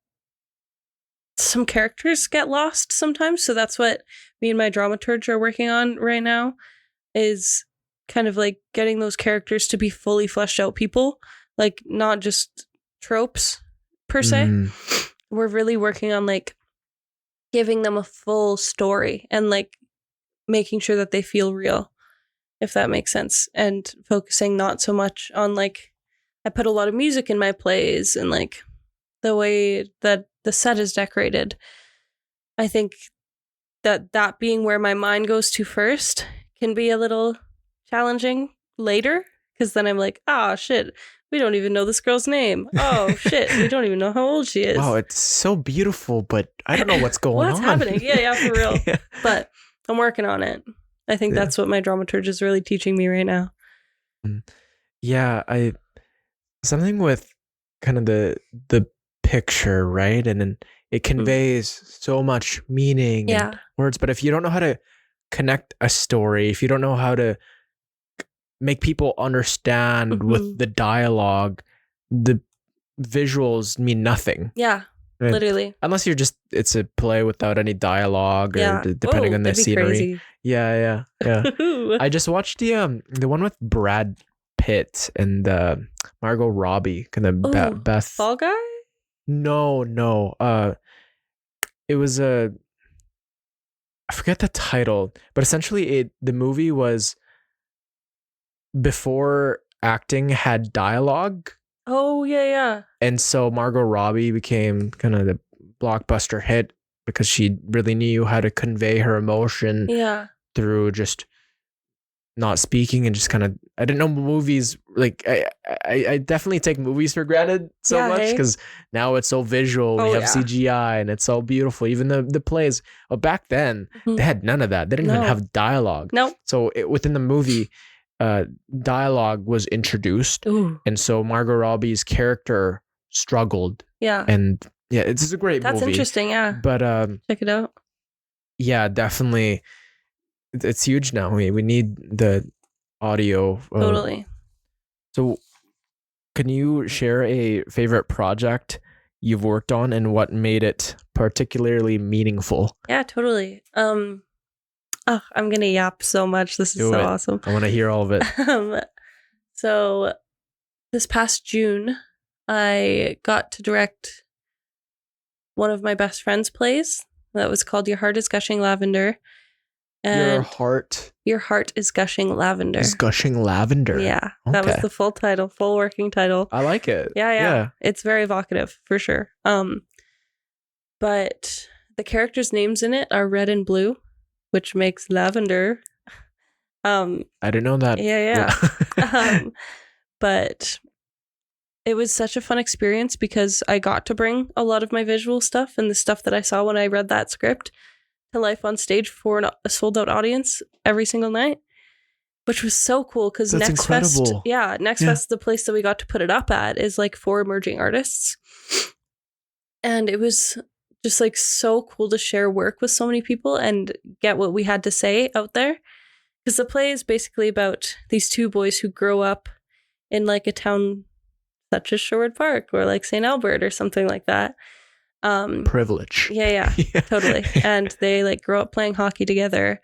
some characters get lost sometimes. So that's what me and my dramaturge are working on right now, is kind of like getting those characters to be fully fleshed out people, like not just tropes per se. we're really working on like giving them a full story and like making sure that they feel real, if that makes sense, and focusing not so much on like, I put a lot of music in my plays and like the way that the set is decorated. I think that being where my mind goes to first can be a little challenging later, because then I'm like, oh shit, we don't even know this girl's name. Oh shit, we don't even know how old she is. Wow, it's so beautiful, but I don't know what's going what's on. happening? Yeah, for real. Yeah. But I'm working on it. I think that's what my dramaturge is really teaching me right now. Yeah, something with kind of the picture, right? And then it conveys so much meaning and words, but if you don't know how to connect a story, if you don't know how to make people understand with the dialogue, the visuals mean nothing. Yeah, right? Literally. Unless it's a play without any dialogue, or depending on the scenery. Crazy. Yeah. I just watched the one with Brad Pitt and Margot Robbie, kind of Beth. Fall Guy? No. It was I forget the title, but essentially the movie was before acting had dialogue. Oh, yeah. And so Margot Robbie became kind of the blockbuster hit because she really knew how to convey her emotion through just not speaking and just kind of, I didn't know movies, like I definitely take movies for granted so much because now it's so visual. We have CGI and it's so beautiful. Even the plays, back then they had none of that. They didn't even have dialogue. Nope. So within the movie, dialogue was introduced. Ooh. And so Margot Robbie's character struggled. Yeah. And yeah, it's a great movie. That's interesting, yeah. But check it out. Yeah, definitely. It's huge now. We need the audio. Totally. So can you share a favorite project you've worked on and what made it particularly meaningful? Yeah, totally. I'm going to yap so much. This is so awesome. I want to hear all of it. So this past June, I got to direct one of my best friend's plays that was called Your Heart is Gushing Lavender. And Your Heart is Gushing Lavender. Is gushing lavender. Yeah, that was the full title, full working title. I like it. Yeah. It's very evocative for sure. But the characters' names in it are red and blue, which makes lavender. I didn't know that. Yeah. But it was such a fun experience because I got to bring a lot of my visual stuff and the stuff that I saw when I read that script to life on stage for a sold out audience every single night, which was so cool because Next Fest, the place that we got to put it up at is like for emerging artists. And it was just like so cool to share work with so many people and get what we had to say out there. Because the play is basically about these two boys who grow up in like a town such as Sherwood Park or like St. Albert or something like that. Privilege. Yeah, totally. And they like grow up playing hockey together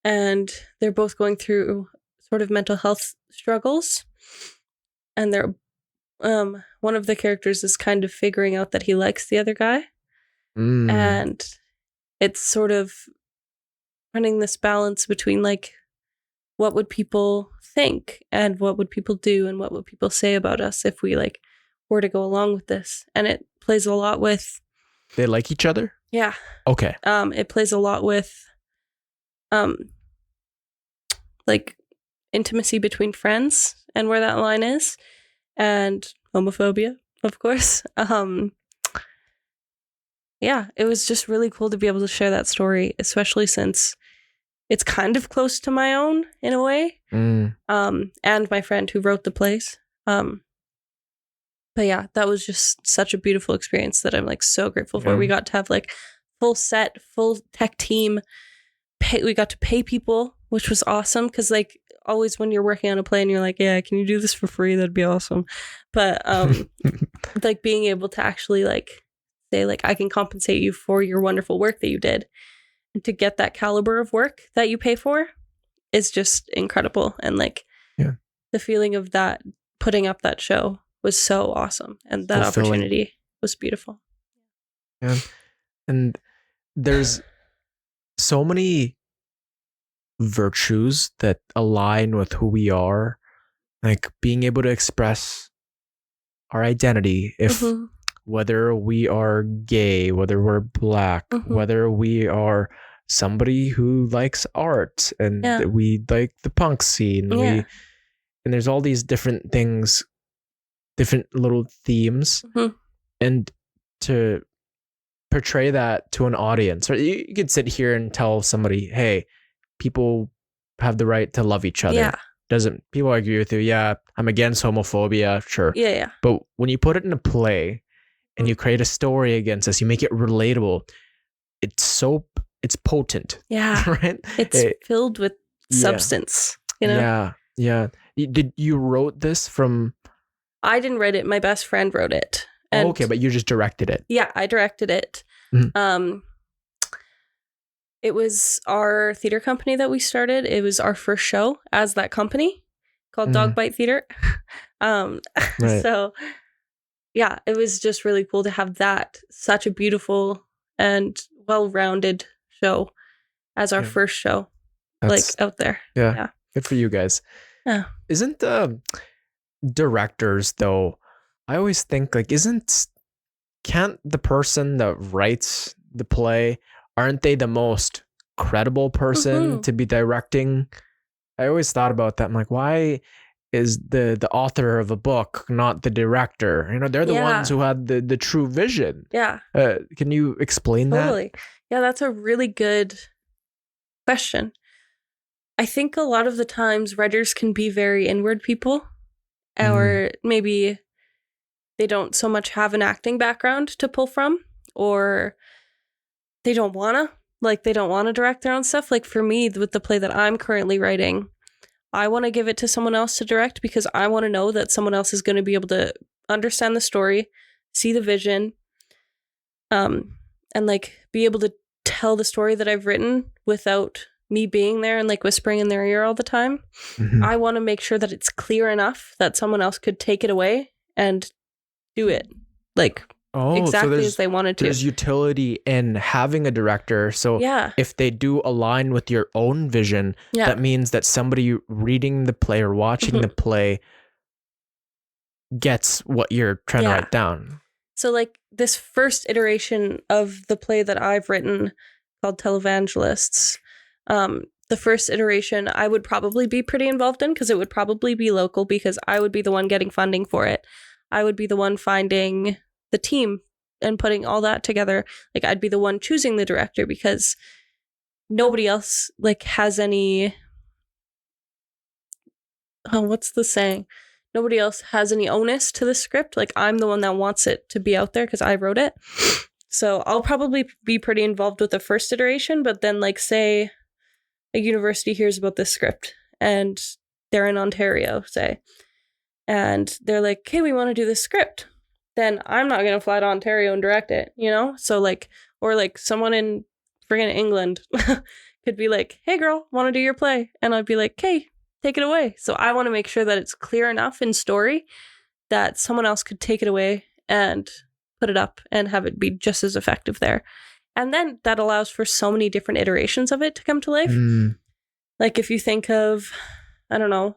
and they're both going through sort of mental health struggles. And they're one of the characters is kind of figuring out that he likes the other guy. And it's sort of running this balance between like what would people think and what would people do and what would people say about us if we like were to go along with this. And it plays a lot with they like each other? Yeah. Okay. It plays a lot with like intimacy between friends and where that line is, and homophobia, of course. Yeah, it was just really cool to be able to share that story, especially since it's kind of close to my own in a way. And my friend who wrote the plays. But yeah, that was just such a beautiful experience that I'm like so grateful for. We got to have like full set, full tech team. We got to pay people, which was awesome. Cause like always when you're working on a play and you're like, yeah, can you do this for free? That'd be awesome. But like being able to actually like say like, I can compensate you for your wonderful work that you did. And to get that caliber of work that you pay for is just incredible. And like the feeling of that, putting up that show was so awesome. And that opportunity was beautiful. Yeah. And there's so many virtues that align with who we are, like being able to express our identity, if Mhm. whether we are gay, whether we're black, Mhm. whether we are somebody who likes art and Yeah. we like the punk scene, Yeah. and there's all these different things, different little themes, Mhm. and to portray that to an audience, or you could sit here and tell somebody, hey, people have the right to love each other. Yeah. Doesn't people agree with you? Yeah, I'm against homophobia, sure. Yeah. Yeah. But when you put it in a play and you create a story against this, you make it relatable. It's potent. Yeah. Right? It's filled with yeah. substance, you know? Yeah. Did you wrote this from? I didn't write it. My best friend wrote it. And okay, but you just directed it. yeah, I directed it. Mhm. It was our theater company that we started. It was our first show as that company called Dog Bite Theater. Right. So yeah, it was just really cool to have that, such a beautiful and well-rounded show as our Yeah. first show, That's, like out there. yeah. Yeah. Good for you guys. Yeah. Isn't directors though? I always think like, can't the person that writes the play, aren't they the most credible person to be directing? I always thought about that. I'm like, why is the author of a book not the director? You know, they're the ones who had the true vision. Yeah. Can you explain that? Totally. Yeah, that's a really good question. I think a lot of the times writers can be very inward people, or maybe they don't so much have an acting background to pull from, or they don't want to direct their own stuff. Like for me, with the play that I'm currently writing, I want to give it to someone else to direct because I want to know that someone else is going to be able to understand the story, see the vision, and like be able to tell the story that I've written without me being there and like whispering in their ear all the time. I want to make sure that it's clear enough that someone else could take it away and do it like exactly as they wanted to. There's utility in having a director. So if they do align with your own vision, that means that somebody reading the play or watching the play gets what you're trying to write down. So like this first iteration of the play that I've written called Televangelists, the first iteration I would probably be pretty involved in because it would probably be local because I would be the one getting funding for it. I would be the one finding the team and putting all that together. Like I'd be the one choosing the director because nobody else like has any, what's the saying? Nobody else has any onus to the script. Like I'm the one that wants it to be out there because I wrote it. So I'll probably be pretty involved with the first iteration, but then like say a university hears about this script and they're in Ontario, say, and they're like, hey, we want to do this script. Then I'm not going to fly to Ontario and direct it, you know? So like, or like someone in friggin' England could be like, hey girl, want to do your play? And I'd be like, hey, take it away. So I want to make sure that it's clear enough in story that someone else could take it away and put it up and have it be just as effective there. And then that allows for so many different iterations of it to come to life. Like if you think of, I don't know,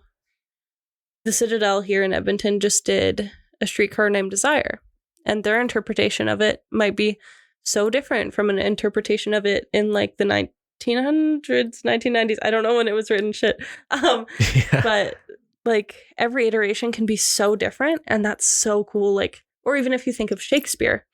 the Citadel here in Edmonton just did A Streetcar Named Desire. And their interpretation of it might be so different from an interpretation of it in like the 1900s, 1990s. I don't know when it was written, shit. But like every iteration can be so different. And that's so cool. Like, or even if you think of Shakespeare,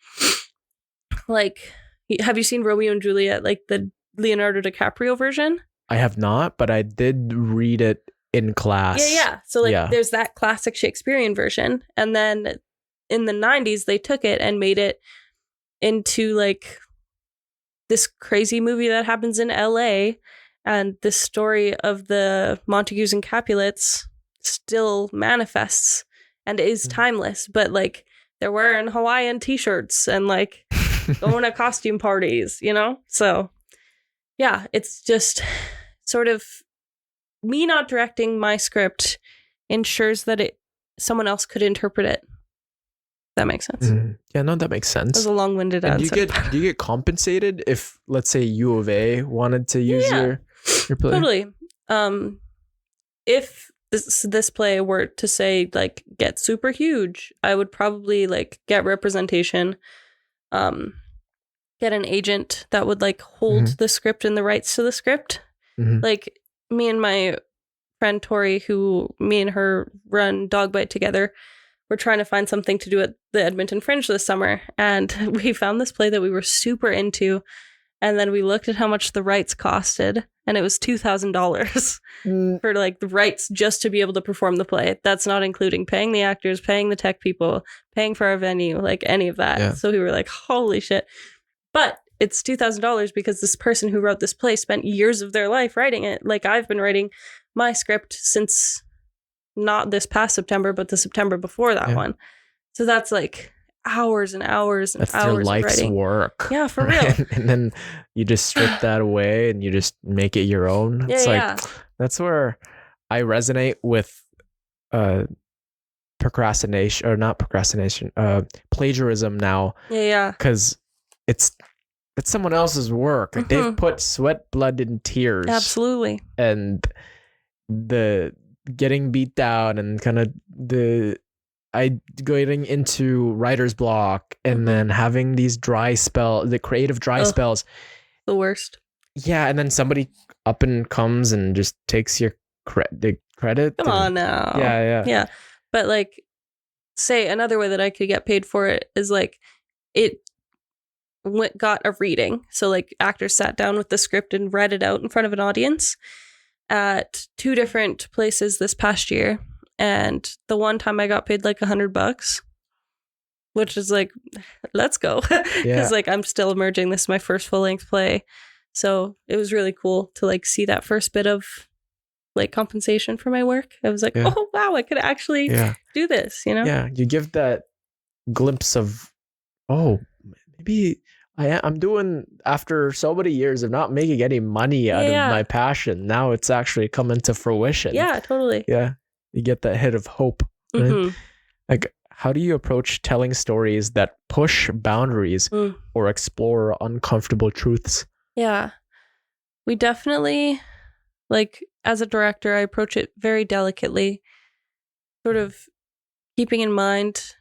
like, have you seen Romeo and Juliet, like the Leonardo DiCaprio version? I have not, but I did read it in class. Yeah. So like there's that classic Shakespearean version. And then in the 90s, they took it and made it into like this crazy movie that happens in LA. And the story of the Montagues and Capulets still manifests and is timeless. But like they're wearing Hawaiian t-shirts and like going to costume parties, you know? So yeah, it's just sort of me not directing my script ensures that someone else could interpret it That makes sense. Yeah, no, that makes That was sense. a long-winded And answer. do you get compensated if, let's say, U of A wanted to use your play? Totally. If this play were to say like get super huge, I would probably like get representation, get an agent that would like hold the script and the rights to the script. Like me and my friend Tori, who me and her run Dogbite together, we're trying to find something to do at the Edmonton Fringe this summer, and we found this play that we were super into, and then we looked at how much the rights costed, and it was $2,000 for like the rights just to be able to perform the play. That's not including paying the actors, paying the tech people, paying for our venue, like any of that. Yeah. So we were like, holy shit. But it's $2,000 because this person who wrote this play spent years of their life writing it. Like I've been writing my script since not this past September, but the September before that one. So that's like hours and hours and that's hours their life's of writing. Work. Yeah, for real. And then you just strip that away and you just make it your own. It's that's where I resonate with procrastination, or not procrastination, plagiarism now. Yeah. Because it's someone else's work. They've put sweat, blood, and tears. Absolutely. And the getting beat down and kind of going into writer's block and then having these the creative dry spells. The worst. Yeah, and then somebody up and comes and just takes your the credit. Come on now. Yeah. But like, say another way that I could get paid for it is like it got a reading. So like actors sat down with the script and read it out in front of an audience at 2 different places this past year. And the one time I got paid like $100, which is like, let's go. Because like I'm still emerging. This is my first full-length play. So it was really cool to like see that first bit of like compensation for my work. I was like, oh wow, I could actually do this, you know? Yeah, you give that glimpse of, oh, maybe I'm doing, after so many years of not making any money out of my passion, now it's actually coming to fruition. Yeah, totally. Yeah, you get that hit of hope. Right? Like, how do you approach telling stories that push boundaries or explore uncomfortable truths? Yeah, we definitely, like, as a director, I approach it very delicately, sort of keeping in mind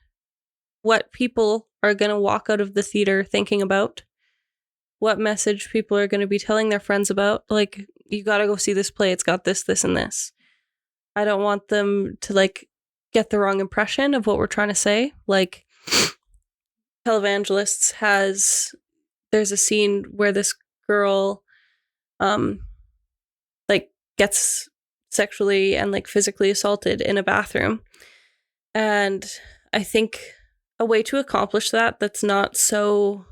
what people are going to walk out of the theater thinking about, what message people are going to be telling their friends about. Like, you got to go see this play. It's got this, this, and this. I don't want them to like get the wrong impression of what we're trying to say. Like, Televangelists there's a scene where this girl like gets sexually and like physically assaulted in a bathroom. And I think a way to accomplish that's not so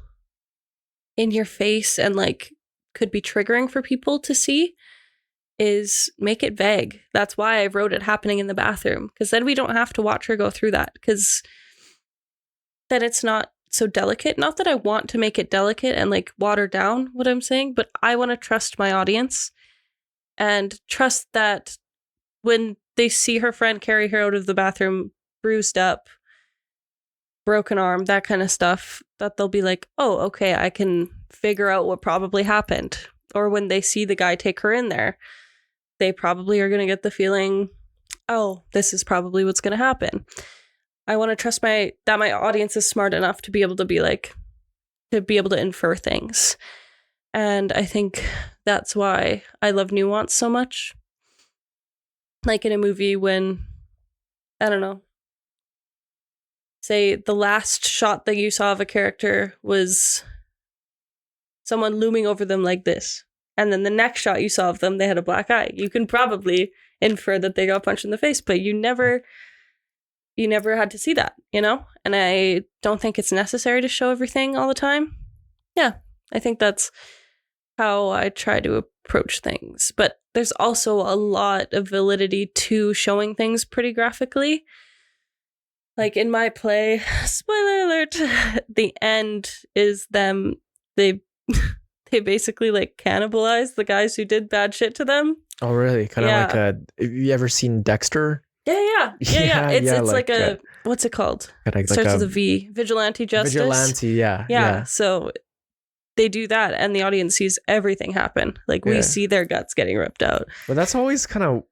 in your face and like could be triggering for people to see is make it vague. That's why I wrote it happening in the bathroom, because then we don't have to watch her go through that, because then it's not so delicate. Not that I want to make it delicate and like water down what I'm saying, but I want to trust my audience and trust that when they see her friend carry her out of the bathroom bruised up, broken arm, that kind of stuff, that they'll be like, oh, okay, I can figure out what probably happened. Or when they see the guy take her in there, they probably are going to get the feeling, oh, this is probably what's going to happen. I want to trust that my audience is smart enough to be able to be like, to be able to infer things. And I think that's why I love nuance so much. Like in a movie when, I don't know, say the last shot that you saw of a character was someone looming over them like this. And then the next shot you saw of them, they had a black eye. You can probably infer that they got punched in the face, but you never had to see that, you know? And I don't think it's necessary to show everything all the time. Yeah, I think that's how I try to approach things. But there's also a lot of validity to showing things pretty graphically. Like in my play, spoiler alert, the end is them, they basically like cannibalize the guys who did bad shit to them. Oh, really? Kind of like have you ever seen Dexter? Yeah. Yeah, It's yeah, it's like like, a what's it called? Like Starts a with a V. Vigilante justice. vigilante. Yeah. Yeah. So they do that, and the audience sees everything happen. Like we Yeah. see their guts getting ripped out. But that's always kind of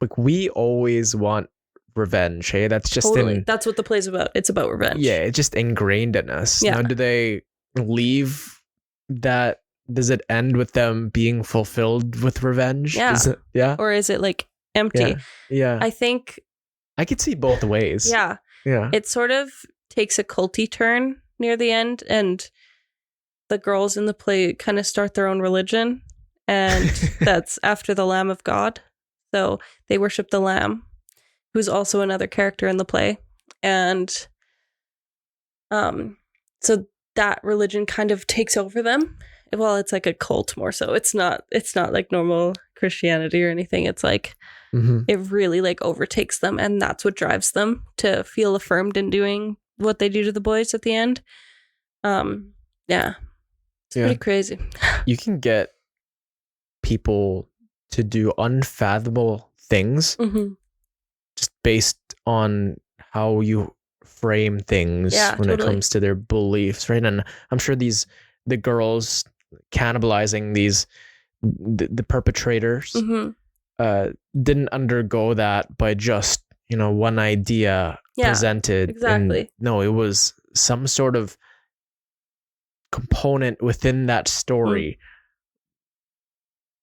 like, we always want revenge. Hey, that's just Totally. That's what the play's about. It's about revenge. Yeah, it's just ingrained in us. Yeah. Now, do they leave that? Does it end with them being fulfilled with revenge? Yeah. Yeah. Or is it like empty? Yeah. I think. I could see both ways. Yeah. Yeah. It sort of takes a culty turn near the end, and the girls in the play kind of start their own religion, and that's after the Lamb of God. So they worship the Lamb, who's also another character in the play. And so that religion kind of takes over them. Well, it's like a cult more so. It's not like normal Christianity or anything. It's like it really like overtakes them, and that's what drives them to feel affirmed in doing what they do to the boys at the end. It's pretty crazy. You can get people to do unfathomable things just based on how you frame things when it comes to their beliefs, right? And I'm sure the girls cannibalizing the perpetrators didn't undergo that by just one idea presented. Exactly. No, it was some sort of component within that story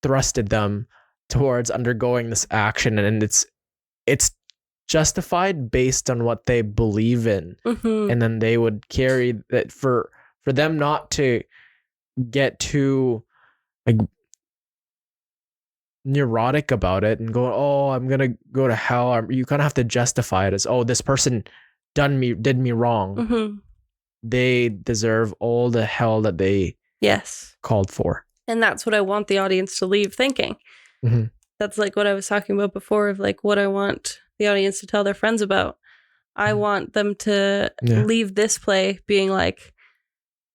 thrusted them towards undergoing this action, and it's justified based on what they believe in. And then they would carry that for them not to get too like neurotic about it and go, oh, I'm gonna go to hell. You kind of have to justify it as, oh, this person did me wrong. They deserve all the hell that they called for. And that's what I want the audience to leave thinking. That's like what I was talking about before, of like what I want the audience to tell their friends about. I want them to leave this play being like,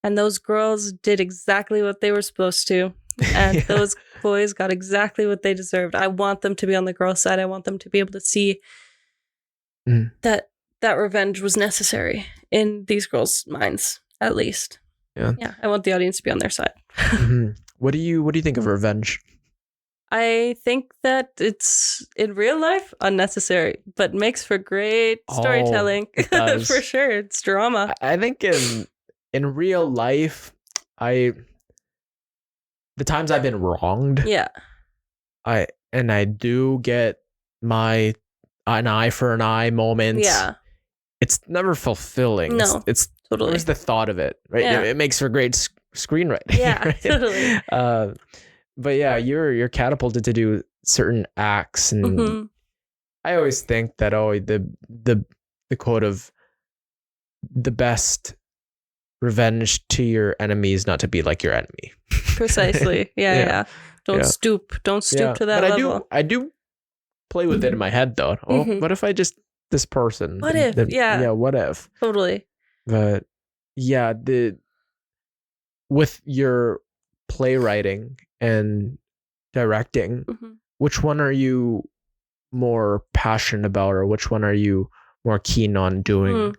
and those girls did exactly what they were supposed to. And those boys got exactly what they deserved. I want them to be on the girl side. I want them to be able to see that revenge was necessary in these girls' minds, at least. Yeah. I want the audience to be on their side. What do you think of revenge? I think that it's in real life unnecessary, but makes for great storytelling. For sure. It's drama. I think in real life, the times I've been wronged, I do get my an eye for an eye moment. Yeah. It's never fulfilling. No, it's totally. There's the thought of it, right? Yeah. It makes for great screenwriting. Yeah, right? Totally. But yeah, you're catapulted to do certain acts, and I always think that the quote of the best revenge to your enemy is not to be like your enemy. Precisely. Yeah. Don't stoop to that level. I do play with it in my head though. What if I just this person? What if? What if? Totally. But yeah, with your playwriting and directing, which one are you more passionate about, or which one are you more keen on doing?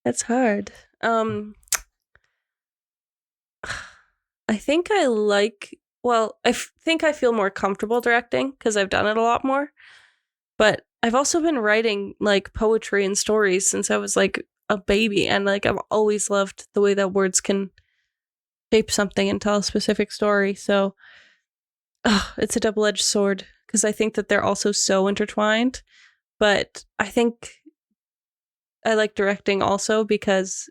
That's hard. I think I think I feel more comfortable directing because I've done it a lot more. But I've also been writing like poetry and stories since I was like a baby, and like I've always loved the way that words can shape something and tell a specific story. So it's a double-edged sword because I think that they're also so intertwined. But I think I like directing also because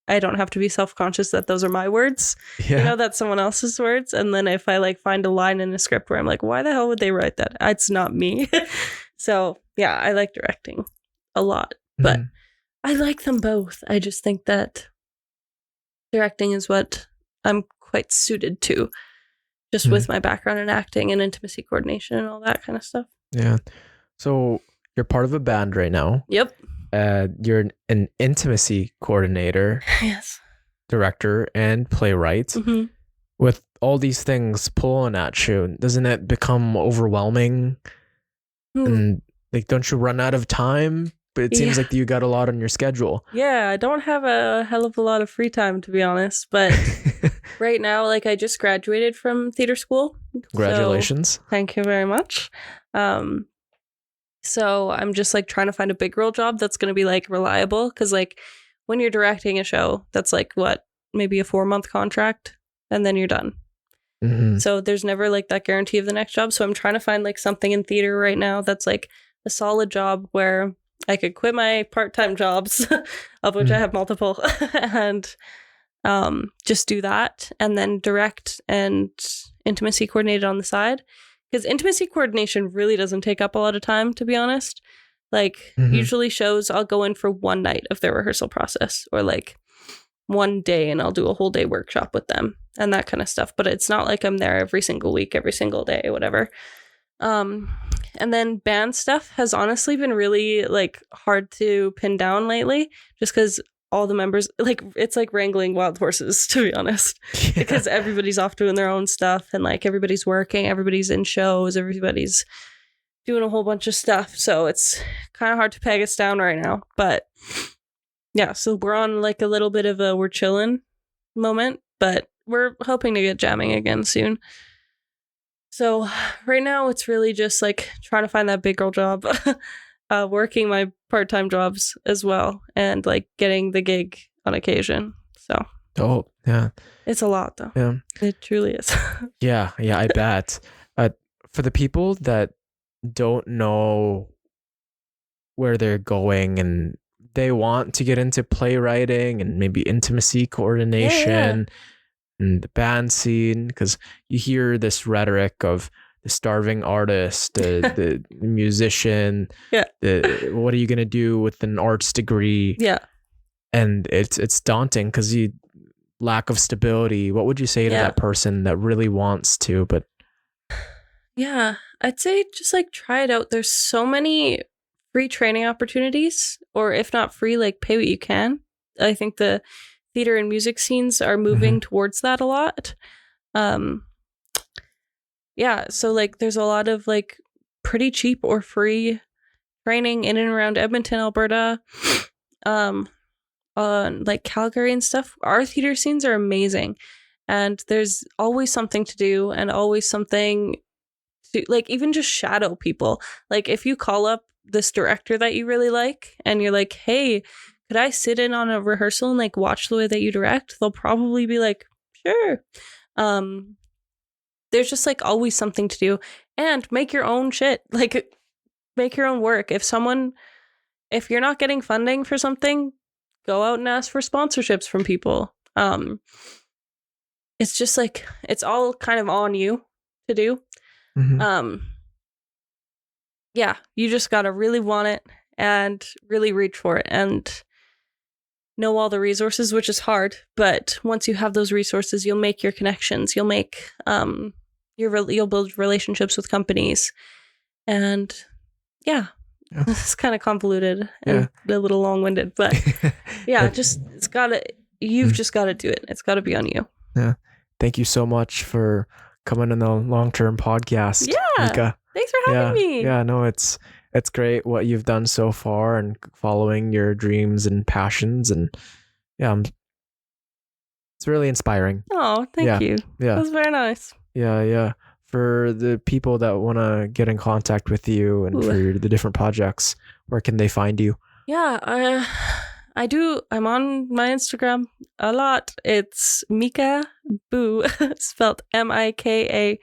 I don't have to be self-conscious that those are my words. Yeah. That's someone else's words. And then if I like find a line in a script where I'm like, why the hell would they write that? It's not me. So yeah, I like directing a lot, but I like them both. I just think that directing is what I'm quite suited to, just with my background in acting and intimacy coordination and all that kind of stuff. Yeah. So you're part of a band right now. Yep. You're an intimacy coordinator, director, and playwright. With all these things pulling at you, doesn't it become overwhelming? And Like, don't you run out of time? But it seems like you got a lot on your schedule. Yeah, I don't have a hell of a lot of free time, to be honest. But right now, like, I just graduated from theater school. Congratulations. So, thank you very much. So I'm just like trying to find a big girl job that's going to be like reliable. Because like when you're directing a show, that's like what, maybe a 4-month contract and then you're done. Mm-hmm. So there's never like that guarantee of the next job. So I'm trying to find like something in theater right now that's like a solid job where I could quit my part-time jobs, of which I have multiple, and just do that, and then direct and intimacy coordinate on the side. Because intimacy coordination really doesn't take up a lot of time, to be honest. Like, usually shows, I'll go in for one night of their rehearsal process, or like one day, and I'll do a whole day workshop with them and that kind of stuff. But it's not like I'm there every single week, every single day, whatever. And then band stuff has honestly been really like hard to pin down lately, just because all the members, like, it's like wrangling wild horses, to be honest, because everybody's off doing their own stuff, and like everybody's working, everybody's in shows, everybody's doing a whole bunch of stuff. So it's kind of hard to peg us down right now. But yeah, so we're on like a little bit of a we're chilling moment, but we're hoping to get jamming again soon. So right now it's really just like trying to find that big girl job, working my part-time jobs as well, and like getting the gig on occasion. So it's a lot though. Yeah, it truly is. yeah, I bet. For the people that don't know where they're going and they want to get into playwriting and maybe intimacy coordination, and the band scene, because you hear this rhetoric of the starving artist, the musician, what are you going to do with an arts degree? Yeah. And it's daunting because you lack of stability. What would you say to that person that really wants to, but... Yeah, I'd say just like try it out. There's so many free training opportunities, or if not free, like pay what you can. I think the theater and music scenes are moving towards that a lot. Yeah, so like there's a lot of like pretty cheap or free training in and around Edmonton, Alberta, on like Calgary and stuff. Our theater scenes are amazing, and there's always something to do, and always something to like even just shadow people. Like if you call up this director that you really like and you're like, hey, could I sit in on a rehearsal and like watch the way that you direct? They'll probably be like, sure. There's just like always something to do, and make your own shit. Like make your own work. If you're not getting funding for something, go out and ask for sponsorships from people. It's just like, it's all kind of on you to do. Yeah, you just gotta really want it and really reach for it and know all the resources, which is hard. But once you have those resources, you'll make your connections. You'll make you'll build relationships with companies, and it's kind of convoluted and a little long-winded, but you've just got to do it. It's got to be on you. Yeah. Thank you so much for coming on the long-term podcast, Mika. Thanks for having me. Yeah, no, it's great what you've done so far and following your dreams and passions, and it's really inspiring. Oh, thank you. Yeah, that was very nice. Yeah. For the people that want to get in contact with you and for the different projects, where can they find you? Yeah, I do. I'm on my Instagram a lot. It's Mika Boo, spelled MIKAB0U.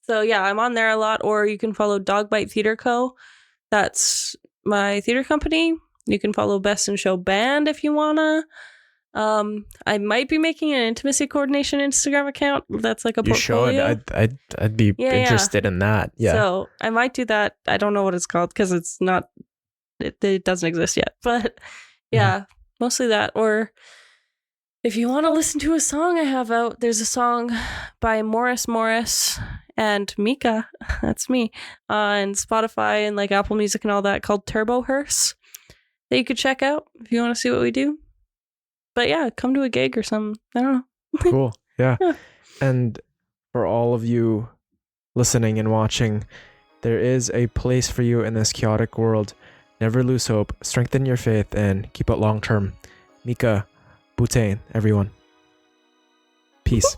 So yeah, I'm on there a lot. Or you can follow Dogbite Theater Co. That's my theater company. You can follow Best in Show Band if you wanna. I might be making an intimacy coordination Instagram account. That's like a portfolio. You should. I'd be interested in that. Yeah. So I might do that. I don't know what it's called because it's not. It doesn't exist yet. But yeah, mostly that. Or if you want to listen to a song I have out, there's a song by Morris and Mika. That's me on Spotify and like Apple Music and all that, called Turbo Hearse, that you could check out if you want to see what we do. But yeah, come to a gig or something. I don't know. Cool. Yeah. And for all of you listening and watching. There is a place for you in this chaotic world. Never lose hope, strengthen your faith, and keep it long term. Mika Boutin, everyone. Peace.